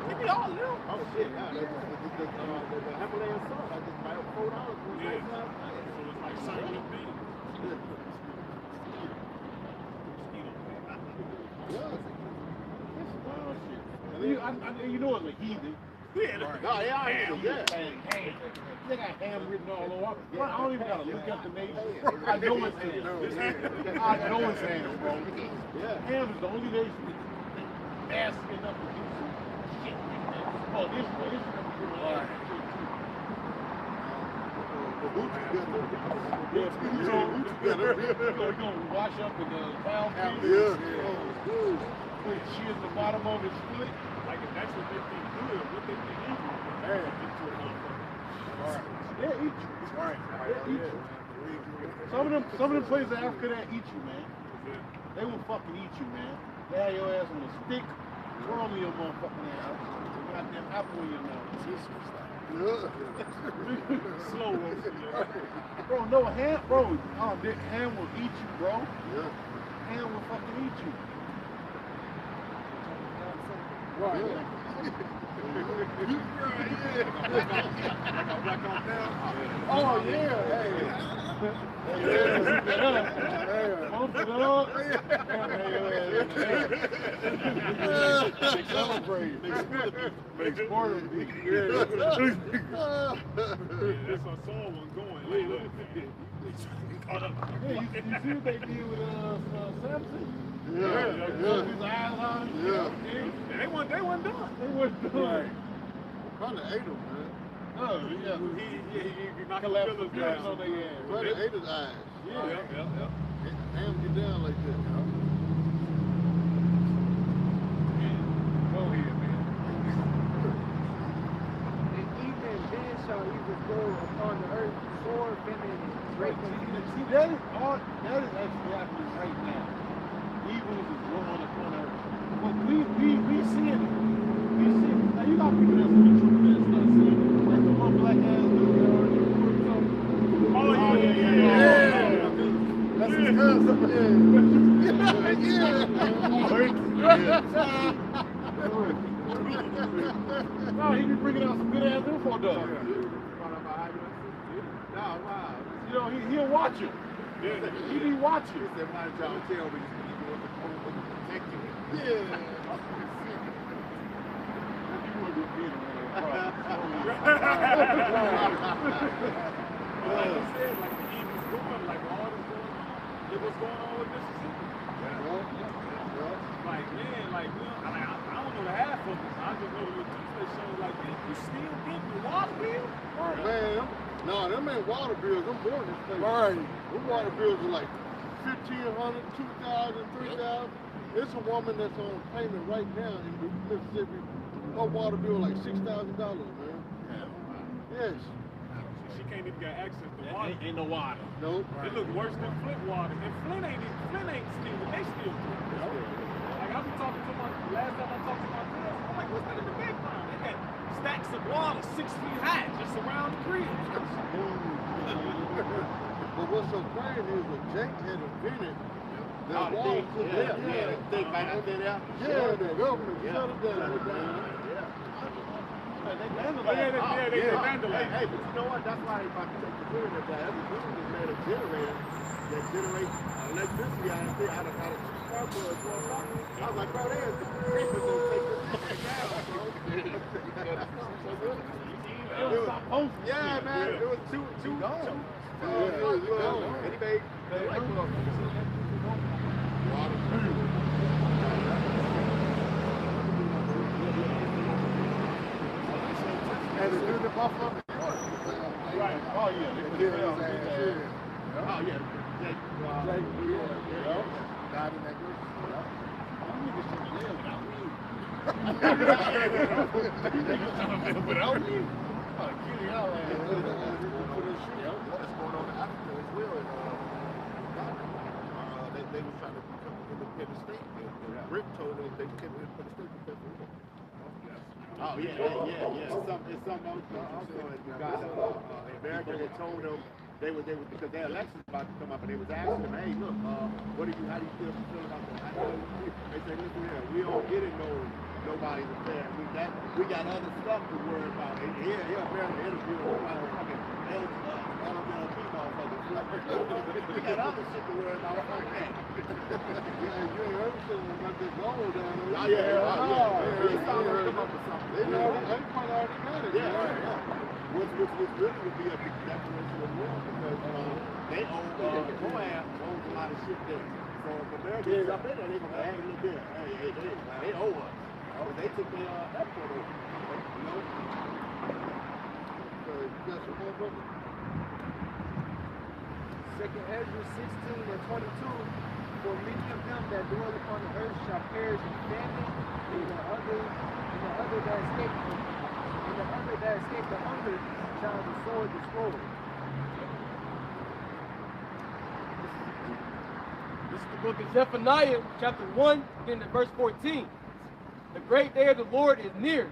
give me all of them. Oh shit, the Himalayan salt, I just buy $4 for Yeah. So it's like certain things. You know it's a heathen. Yeah, No, yeah, I hear you. Yeah. They got ham written all over. I don't even gotta look up the name. I know it's ham. I know it's ham, bro. Yeah. Ham is the only nation that's nasty enough to do some shit like that. Oh, this one is gonna be We're gonna wash up in the towel. Put shit in the bottom of his foot. like if that's what they think good, what they think evil, man, into a motherfucker. They'll eat you. Right. They'll eat you. Some of them places in Africa that eat you, man. They will fucking eat you, man. They have your ass on a stick, twirling your motherfucking ass. Goddamn apple in your mouth. Slow roasting, Bro, no ham, bro. Oh, ham will eat you, bro. Yeah. Ham will fucking eat you. Right. Oh yeah. Bump it up. They celebrate. They sport them. That's I saw one going. Like, look, caught up. Yeah, you see what they did with Samson? Yeah. His eyes on. Yeah. They weren't done. They weren't done. Probably ate him, man. Oh, yeah. He knocked Collapsed the the feathers guns down. on their ass. Probably ate his eyes. Yeah. Ham get down like that. Go ahead, man. And even then shall evil go upon the earth, sore, famine, and great confusion. See, that is actually happening right now. Evils is going upon earth. But we seeing it. We see it. Now you got people that's in the truth that's not seeing it. Like the one black ass dude that already recorded something. Oh, yeah. That's his cousin. No, he be bringing out some good ass info, though. You know, he'll watch you. He be watching. He said, "My job, tell me you want to protect you." Yeah. Like you said, like the evil's going, like all this going on. Look what's going on with Mississippi. Like, man, like, we don't, I don't know the half of it. I just know the little shows like this. You still get the water bill? Man, no, them ain't water bills. Them more than this. Right. Them water bills are like $1,500, $2,000, $3,000. It's a woman that's on payment right now in Mississippi. Her water bill like $6,000, man. Yes. She can't even get access to water. Ain't no water. Nope. It look worse than Flint water. And Flint ain't still, they still do it. Like I was talking to last time I talked to my girl, I'm like, what's that in the background? They got stacks of water 6 feet high just around the crib. But what's so crazy is that Jake had invented the water system. Yeah, the government shut it down. They vandalize. Hey, but you know what? That's why if I can take the word of that, every business made a generator that generates electricity out of two spark plugs. I was like, bro, there's the papers gonna take this thing down. Yeah, man. It was two. And he made the light bulb. And it's in the Buffalo. Right. Oh, yeah. Oh, yeah. Jake. Died in that group. Without me. Oh, kidding y'all. What's going on in Africa as well? They were trying to become an independent state. And Brick told them they became an independent state because of war. Oh, yeah. It's something else also in Uganda. America had told them because their elections about to come up, and they was asking them, hey, look, how do you feel about that? They said, listen here, we don't get in nobody's affair. We got other stuff to worry about. And America interviewing somebody fucking LMLP motherfuckers. We got other shit to worry about. Fuck that. You ain't heard something about this gold down there. Oh, yeah. It's time to come up with something. They know, they probably already got it. Yeah. Which really would be a big declaration of war because they own Moab owns a lot of shit there. So if America is up in there, they're gonna hey, look here, they owe us. But they took their airport over. You know? So you got some more brothers? Second Ezra 16 and 22. For many of them that dwell upon the earth shall perish in famine, and the other that escape the hunger shall the sword destroy. This is the book of Zephaniah, chapter 1, beginning at verse 14. The great day of the Lord is near.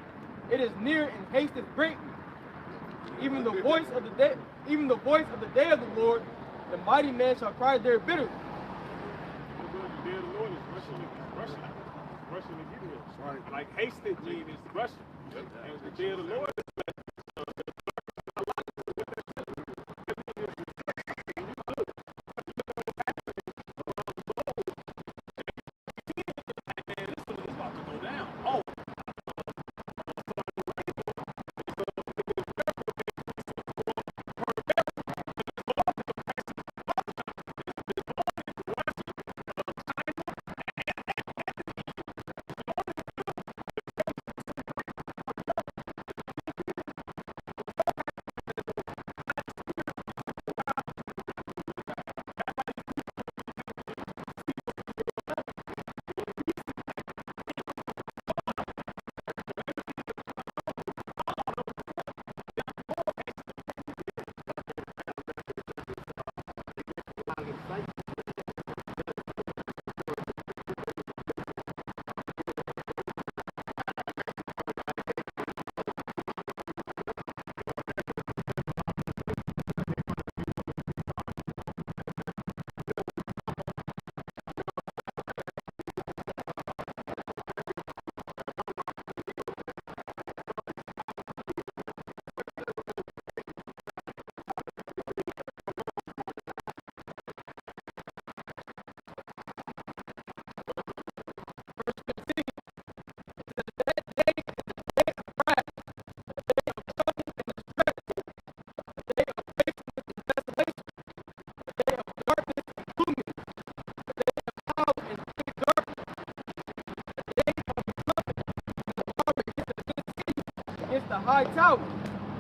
It is near and hasteth greatly. Even the voice of the day of the Lord, the mighty man shall cry there bitterly. The day of the Lord is Russian to get here. Right. Like hasted mean is Russian. And the day of the Lord is the high tower.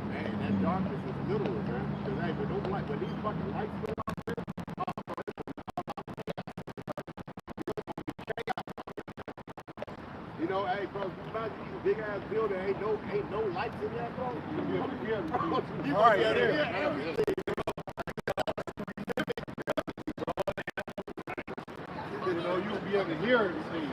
Man, that darkness is literal, man. Because hey, when these fucking lights go out, you know, hey, bro, you imagine these big ass building, ain't no lights in there, bro. You All right, yeah, yeah. everything. You know, you'll be able to hear everything.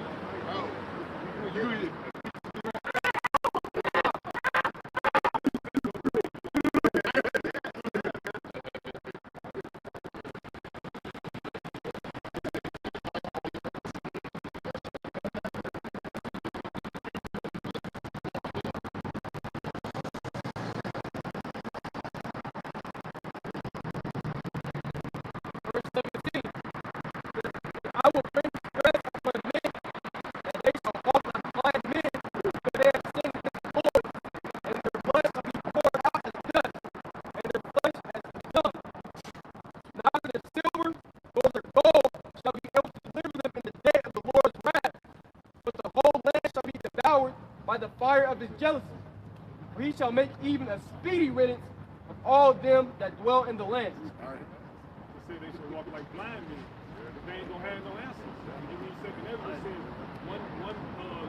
I will bring stress upon men, and they shall walk like blind men, for they have sinned against the Lord, and their blood shall be poured out as dust, and their flesh as dung. Neither the silver nor the gold shall be able to deliver them in the day of the Lord's wrath, but the whole land shall be devoured by the fire of his jealousy. For he shall make even a speedy riddance of all them that dwell in the land. All right. They say they should walk like blind men. They ain't gonna have no answers. You read second evidence says one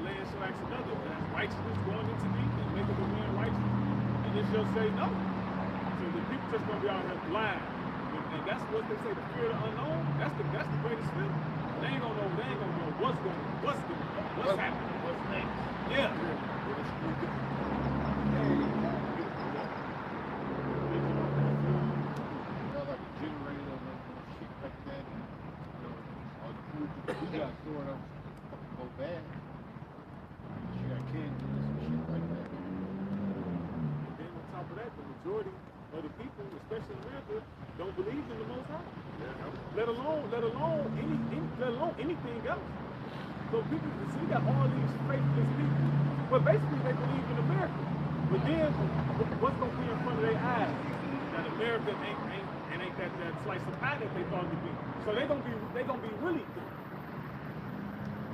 land shall ask another, has righteousness going into thee and making the man righteous? And it shall say no. So the people just gonna be out here blind. And that's what they say, the fear of the unknown. That's the greatest fear. They ain't gonna know what's happening. What's next? Yeah. We got sort of go bad. She got canned and shit like that. And then on top of that, the majority of the people, especially in America, don't believe in the Most High. Let alone anything else. So people, see, got all these faithless people, but basically they believe in America. But then, what's gonna be in front of their eyes? That America ain't that slice of pie that they thought it would be. So they gonna be really good.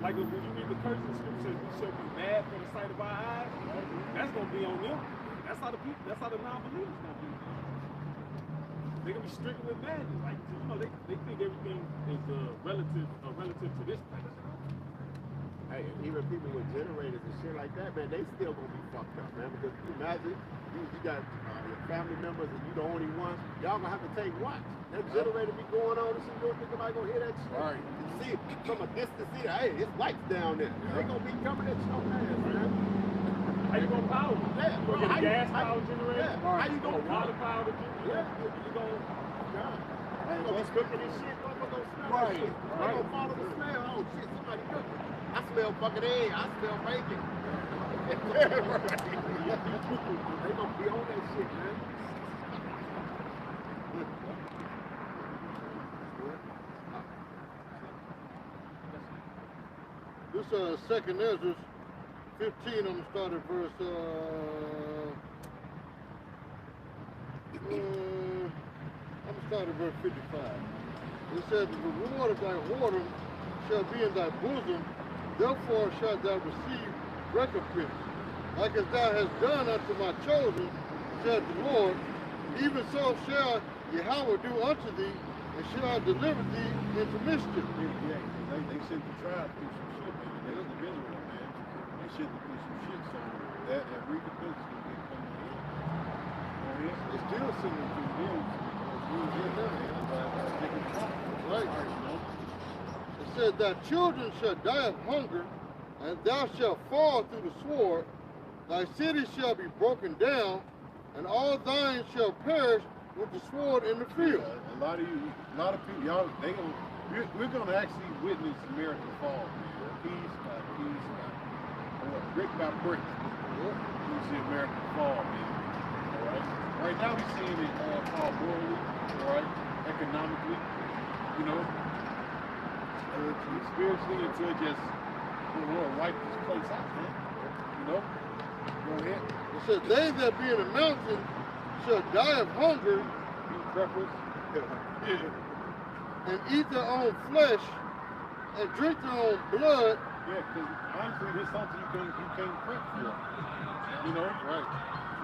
Like when you read the curse, the scripture says we shall be mad for the sight of our eyes. That's gonna be on them. That's how the people. That's how the non-believers gonna be. They're gonna be stricken with madness. Like they think everything is relative to this place. Hey, and even people with generators and shit like that, man, they still gonna be fucked up, man. Because you imagine, you got your family members and you the only one, y'all gonna have to take watch. That generator be going on and shit, you don't think somebody gonna hear that shit? Right. You see it from a distance, see that, hey, it's lights down there. They gonna be coming at your ass, man. How you gonna power? Yeah, You bro, gonna get a gas how power generator? Yeah, how you gonna water power generator? Yeah. You gonna You gonna be cooking this shit, motherfucker gonna smell that shit. They gonna follow the smell. Oh shit, somebody cooking. I smell fucking egg. I smell bacon. They gonna be on that shit, man. This second Ezra 15, I'm gonna start at verse I'm gonna start at verse 55. It says, the reward of thy whoredom shall be in thy bosom, therefore shalt thou receive recompense. Like as thou hast done unto my chosen, said the Lord, even so shall Yahweh do unto thee, and shall deliver thee into mischief. Yeah, they sent the tribe through some shit, man. They was the Israel, man. They sent them through some shit, so that recompense is going to come to him. Oh, yeah. They still sending through them. Right. It says, thy children shall die of hunger, and thou shalt fall through the sword. Thy cities shall be broken down, and all thine shall perish with the sword in the field. A lot of people, y'all, we're going to actually witness America fall, man. Piece by piece by brick by brick. You see America fall, man. All right. Right now we're seeing it fall morally, all right, economically, you know, spiritually, until just the Lord wipe this place out, man. You know. Go ahead. It says, they that be in the mountain shall die of hunger, and eat their own flesh, and drink their own blood. Yeah, because honestly, this is something you can't prep for. You know? Right.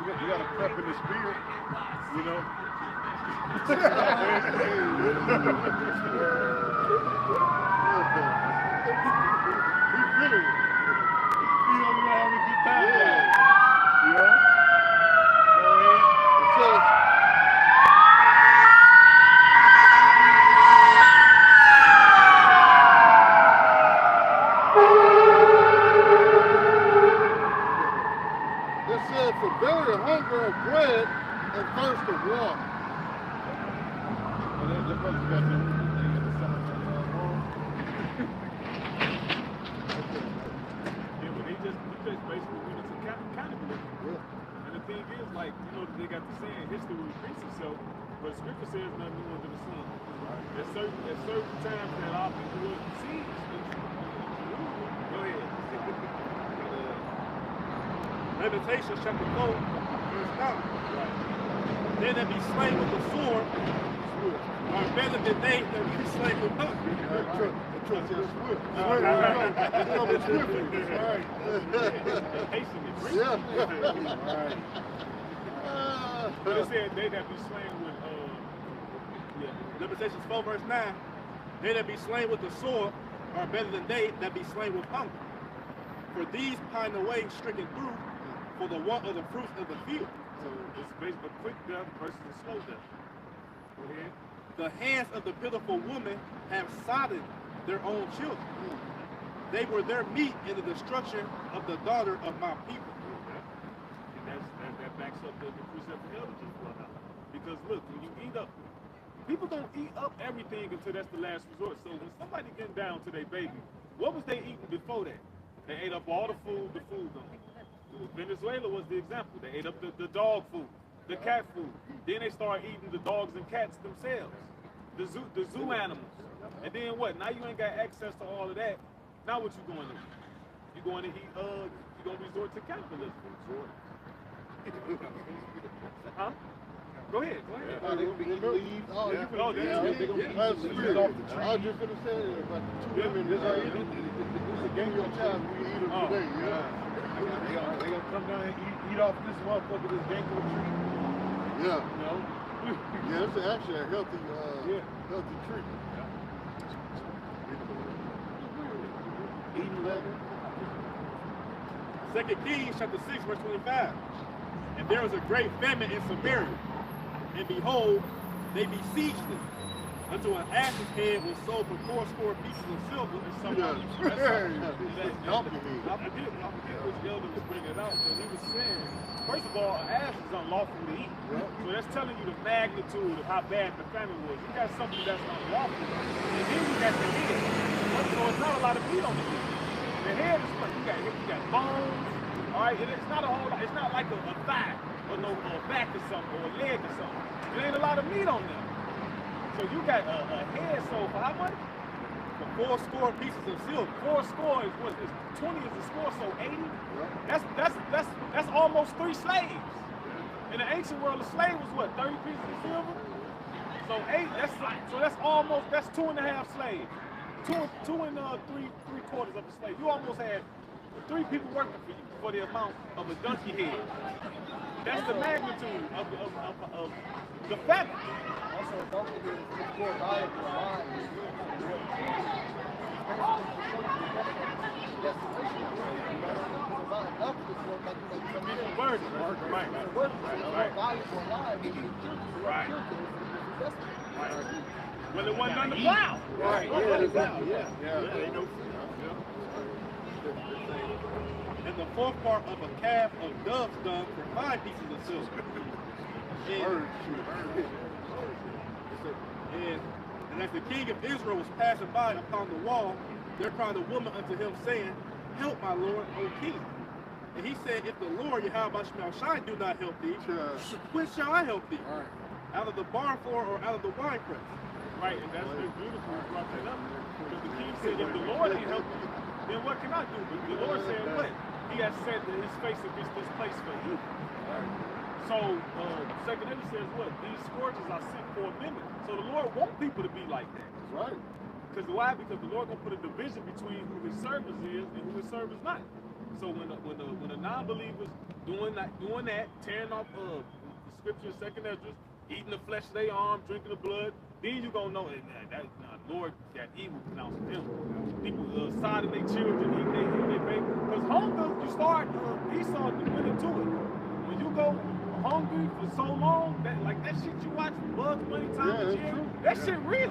You got to prep in the spirit, you know. He feeling it. He don't know how to get time down. You know? Go ahead. It says, for very hunger of bread and thirst of water. Well, the brother's got the thing at the side of the wall. Yeah, but he just basically went into cannibalism. Yeah. And the thing is, like, you know, they got the saying, history repeats itself, but scripture says nothing new under the sun. Right. At certain times that our people were besieged. Go ahead. Lamentations chapter 4, verse 9. Right. They that be slain with the sword are better than they that be slain with hunger. The truth says swift. Right. But it said they that be slain with, Lamentations 4, verse 9. They that be slain with the sword are better than they that be slain with hunger. For these pine away stricken through for the want of the fruits of the field. So it's basically a quick death versus a slow death. Go ahead. The hands of the pitiful woman have sodden their own children. They were their meat in the destruction of the daughter of my people. And that backs up the precept of Elder just brought out. Because look, when you eat up, people don't eat up everything until that's the last resort. So when somebody getting down to their baby, what was they eating before that? They ate up all the food don't. Venezuela was the example. They ate up the dog food, the cat food. Then they started eating the dogs and cats themselves, the zoo animals. And then what? Now you ain't got access to all of that. Now what you going to do? You going to eat? You going to resort to cannibalism? Huh? Go ahead. They're going to be eating leaves. They're going to be off the tree. I was just going to say about the 2 women. This is a game of child. We eat them today. They're going to come down and eat off this motherfucker, this gango tree. Yeah. You know? Yeah, it's actually a healthy tree. Eating leather. 2 Kings chapter 6, verse 25. And there was a great famine in Samaria. And behold, they besieged it, until an ass's head was sold for 4 pieces of silver and some I forget which elder was bringing it out, because he was saying, first of all, an ass is unlawful to eat. So that's telling you the magnitude of how bad the famine was. You got something that's unlawful, and then you got the head. So it's not a lot of meat on the head. The head is what you got bones. All right, it's not a whole lot. It's not like a thigh or a back or something or a leg or something. There ain't a lot of meat on there. So you got a head sold for how much? For 4 pieces of silver. 4 score is what? 20 is a score, so 80. That's almost 3 slaves. In the ancient world, a slave was what? 30 pieces of silver. So 8. That's almost 2.5 slaves. 2 and 3/4 of a slave. You almost had 3 people working for you for the amount of a donkey head. That's the magnitude of the famine. Also, a donkey head is more valuable alive. Well, it wasn't on the plow. Right, And the 4th part of a calf of dove's dung for 5 pieces of silver. And as the king of Israel was passing by upon the wall, there cried a woman unto him, saying, Help, my lord, O king. And he said, If the Lord Yahweh Shai do not help thee, when shall I help thee? Out of the barn floor or out of the winepress? Right, and that's very beautiful you brought that up. Because the king said, if the Lord ain't help you, then what can I do? But the Lord said, what? He has set his face against this place for evil. So, Second Eddy says, what? These scourges are sent for a minute. So the Lord wants people to be like that. That's right. Because why? Because the Lord going to put a division between who his servants is and who his servants not. So when the non-believers doing that, tearing off the scripture, second Esdras, eating the flesh of their arm, drinking the blood, then you gonna know that Lord, that evil pronounced them. People siding their children, eating their baby. Because hunger, you start, Esau went into it. When you go hungry for so long, that shit you watch Bugs Bunny, Tom and Jerry, that shit real.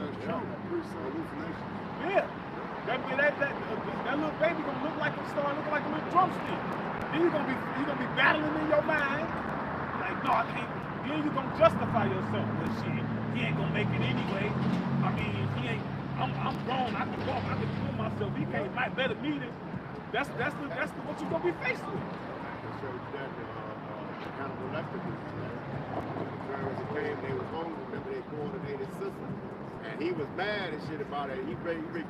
Yeah. That little baby gonna look like looking like a little drumstick. Then you gonna be battling in your mind. Like, no, I can't. Then you gonna justify yourself. Well, shit, he ain't gonna make it anyway. I mean, he ain't. I'm grown. I can walk. I can kill myself. He can't. Might better meet it. That's what you gonna be faced with. Cannibal Lecter was came, they was hungry, remember they coordinated system. And he was mad and shit about it. He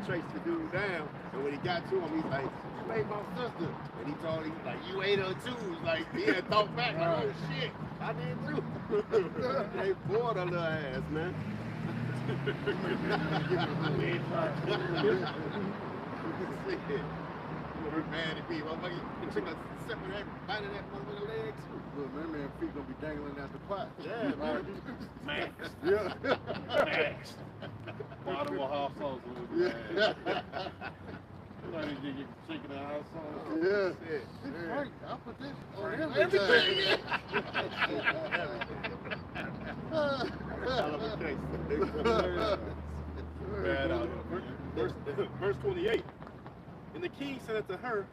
traced the dude down, and when he got to him, he's like, "You ate my sister." And he told him, like, "You ate her too." He's like, he had thought back, like, "Oh shit, I did too." They bored her little ass, man. Mad at me, motherfucker. You took a separate every bite of that motherfucker leg too. Look, man, feet gonna be dangling out the pot. Yeah, man. Max. Yeah. Max. Bottom of hot sauce a little bit. Yeah. Like they get shaking the hot sauce. Yeah. Yeah. Right, I put this on Everything. Bad out Verse 28. And the king said unto her,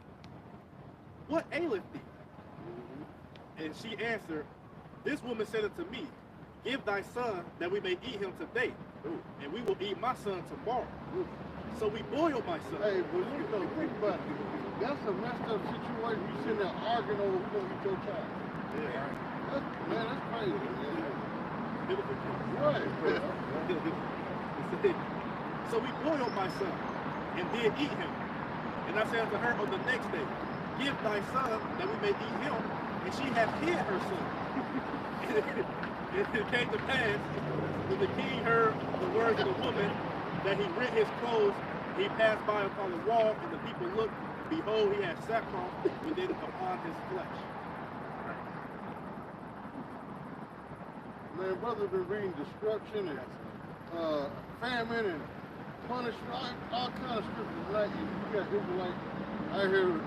"What aileth thee?" And she answered, "This woman said unto me, Give thy son, that we may eat him today, and we will eat my son tomorrow. So we boiled my son." Hey, but you know, think about it. That's a messed up situation. You sitting there arguing over who gonna eat your child. Yeah. That's crazy. Right. So we boiled my son, and did eat him. And I said unto her on the next day, "Give thy son, that we may eat him." And she hath hid her son. And it came to pass, when the king heard the words of the woman, that he rent his clothes, he passed by upon the wall, and the people looked, behold, he had sackcloth within upon his flesh. Man, brother been reading destruction and famine and punishment, all kinds of scriptures. Like you got Israelites, I hear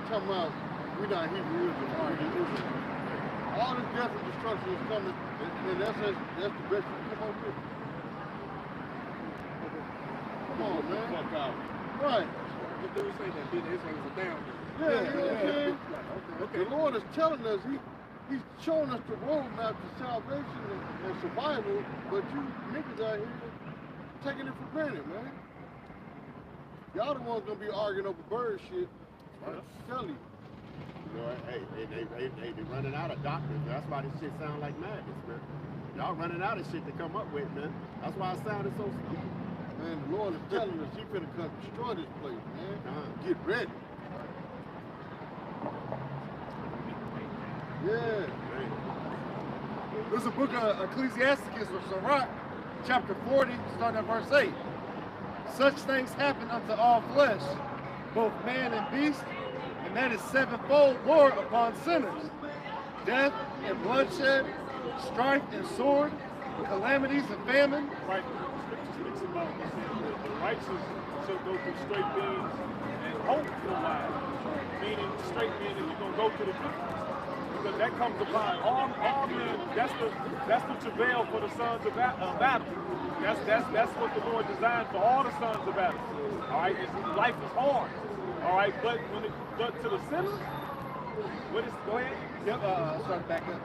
talking about we not Hebrew Israelites. All this death and destruction is coming, and that's the best you can come up with. Come on, man. Fuck out. Right. The dude say that Israel is a down. Yeah, you know what I'm saying? Okay. The Lord is telling us, He's showing us the roadmap to salvation and survival, but you niggas out here taking it for granted, man. Y'all the ones gonna be arguing over bird shit. I'm telling you. You know, hey, they running out of doctors. That's why this shit sound like madness, man. Y'all running out of shit to come up with, man. That's why it sounded so stupid. Man, the Lord is telling us He finna come destroy this place, man. Get ready. Yeah. There's a book of Ecclesiasticus or Sirach, chapter 40, starting at verse 8. Such things happen unto all flesh, both man and beast, and that is sevenfold more upon sinners. Death and bloodshed, strife and sword, calamities and famine. Right. Scripture speaks about the righteous shall go through straight beings and hope for a while. Meaning straight meaning you're gonna go to the good. Because that comes upon all men. That's the travail for the sons of Adam. That's what the Lord designed for all the sons of Adam. All right, life is hard. All right, but when it to the sinners, what is? Go ahead. Yep, start back up.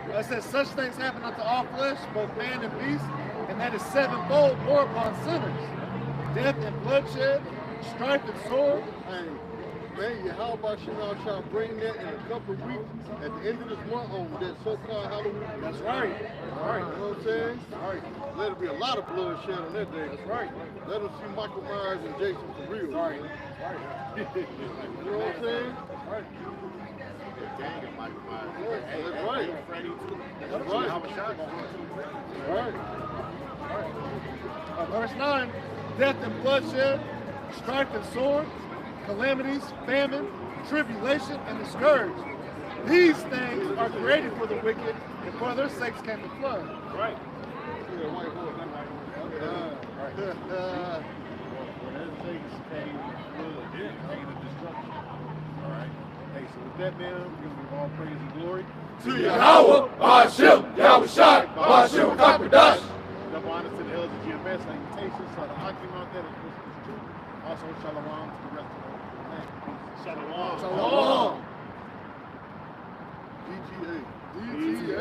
It says, "Such things happen unto all flesh, both man and beast, and that is sevenfold more upon sinners. Death and bloodshed, strife and sword." Hey, man, how about shall bring that in a couple of weeks at the end of this month on that so-called Halloween? That's right. That's right. You know what I'm saying? That's right. Let it be a lot of bloodshed on that day. That's right. Let them see Michael Myers and Jason for real. That's right. You know what I'm saying? Right. Gang of Michael Myers. Hey, that's right. Freddy too. That's right. Right. Verse 9, death and bloodshed, strife and sword, calamities, famine, tribulation, and the scourge. These things are created for the wicked, and for their sakes came the flood. Right. Hey, so with that, man, we give all praise and glory To Yahweh, Ba'ashim, Yahushai, Ba'ashim, Kakadash. Double honor to the elders of GMS, salutations, so the Hakim out there, that's true. Also, shalom to the rest of the land. Shalom. Shalom. DGA.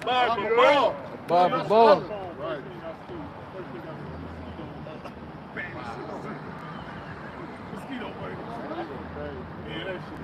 Bobby Ball. Right. Mosquito bite. Yeah, that shit.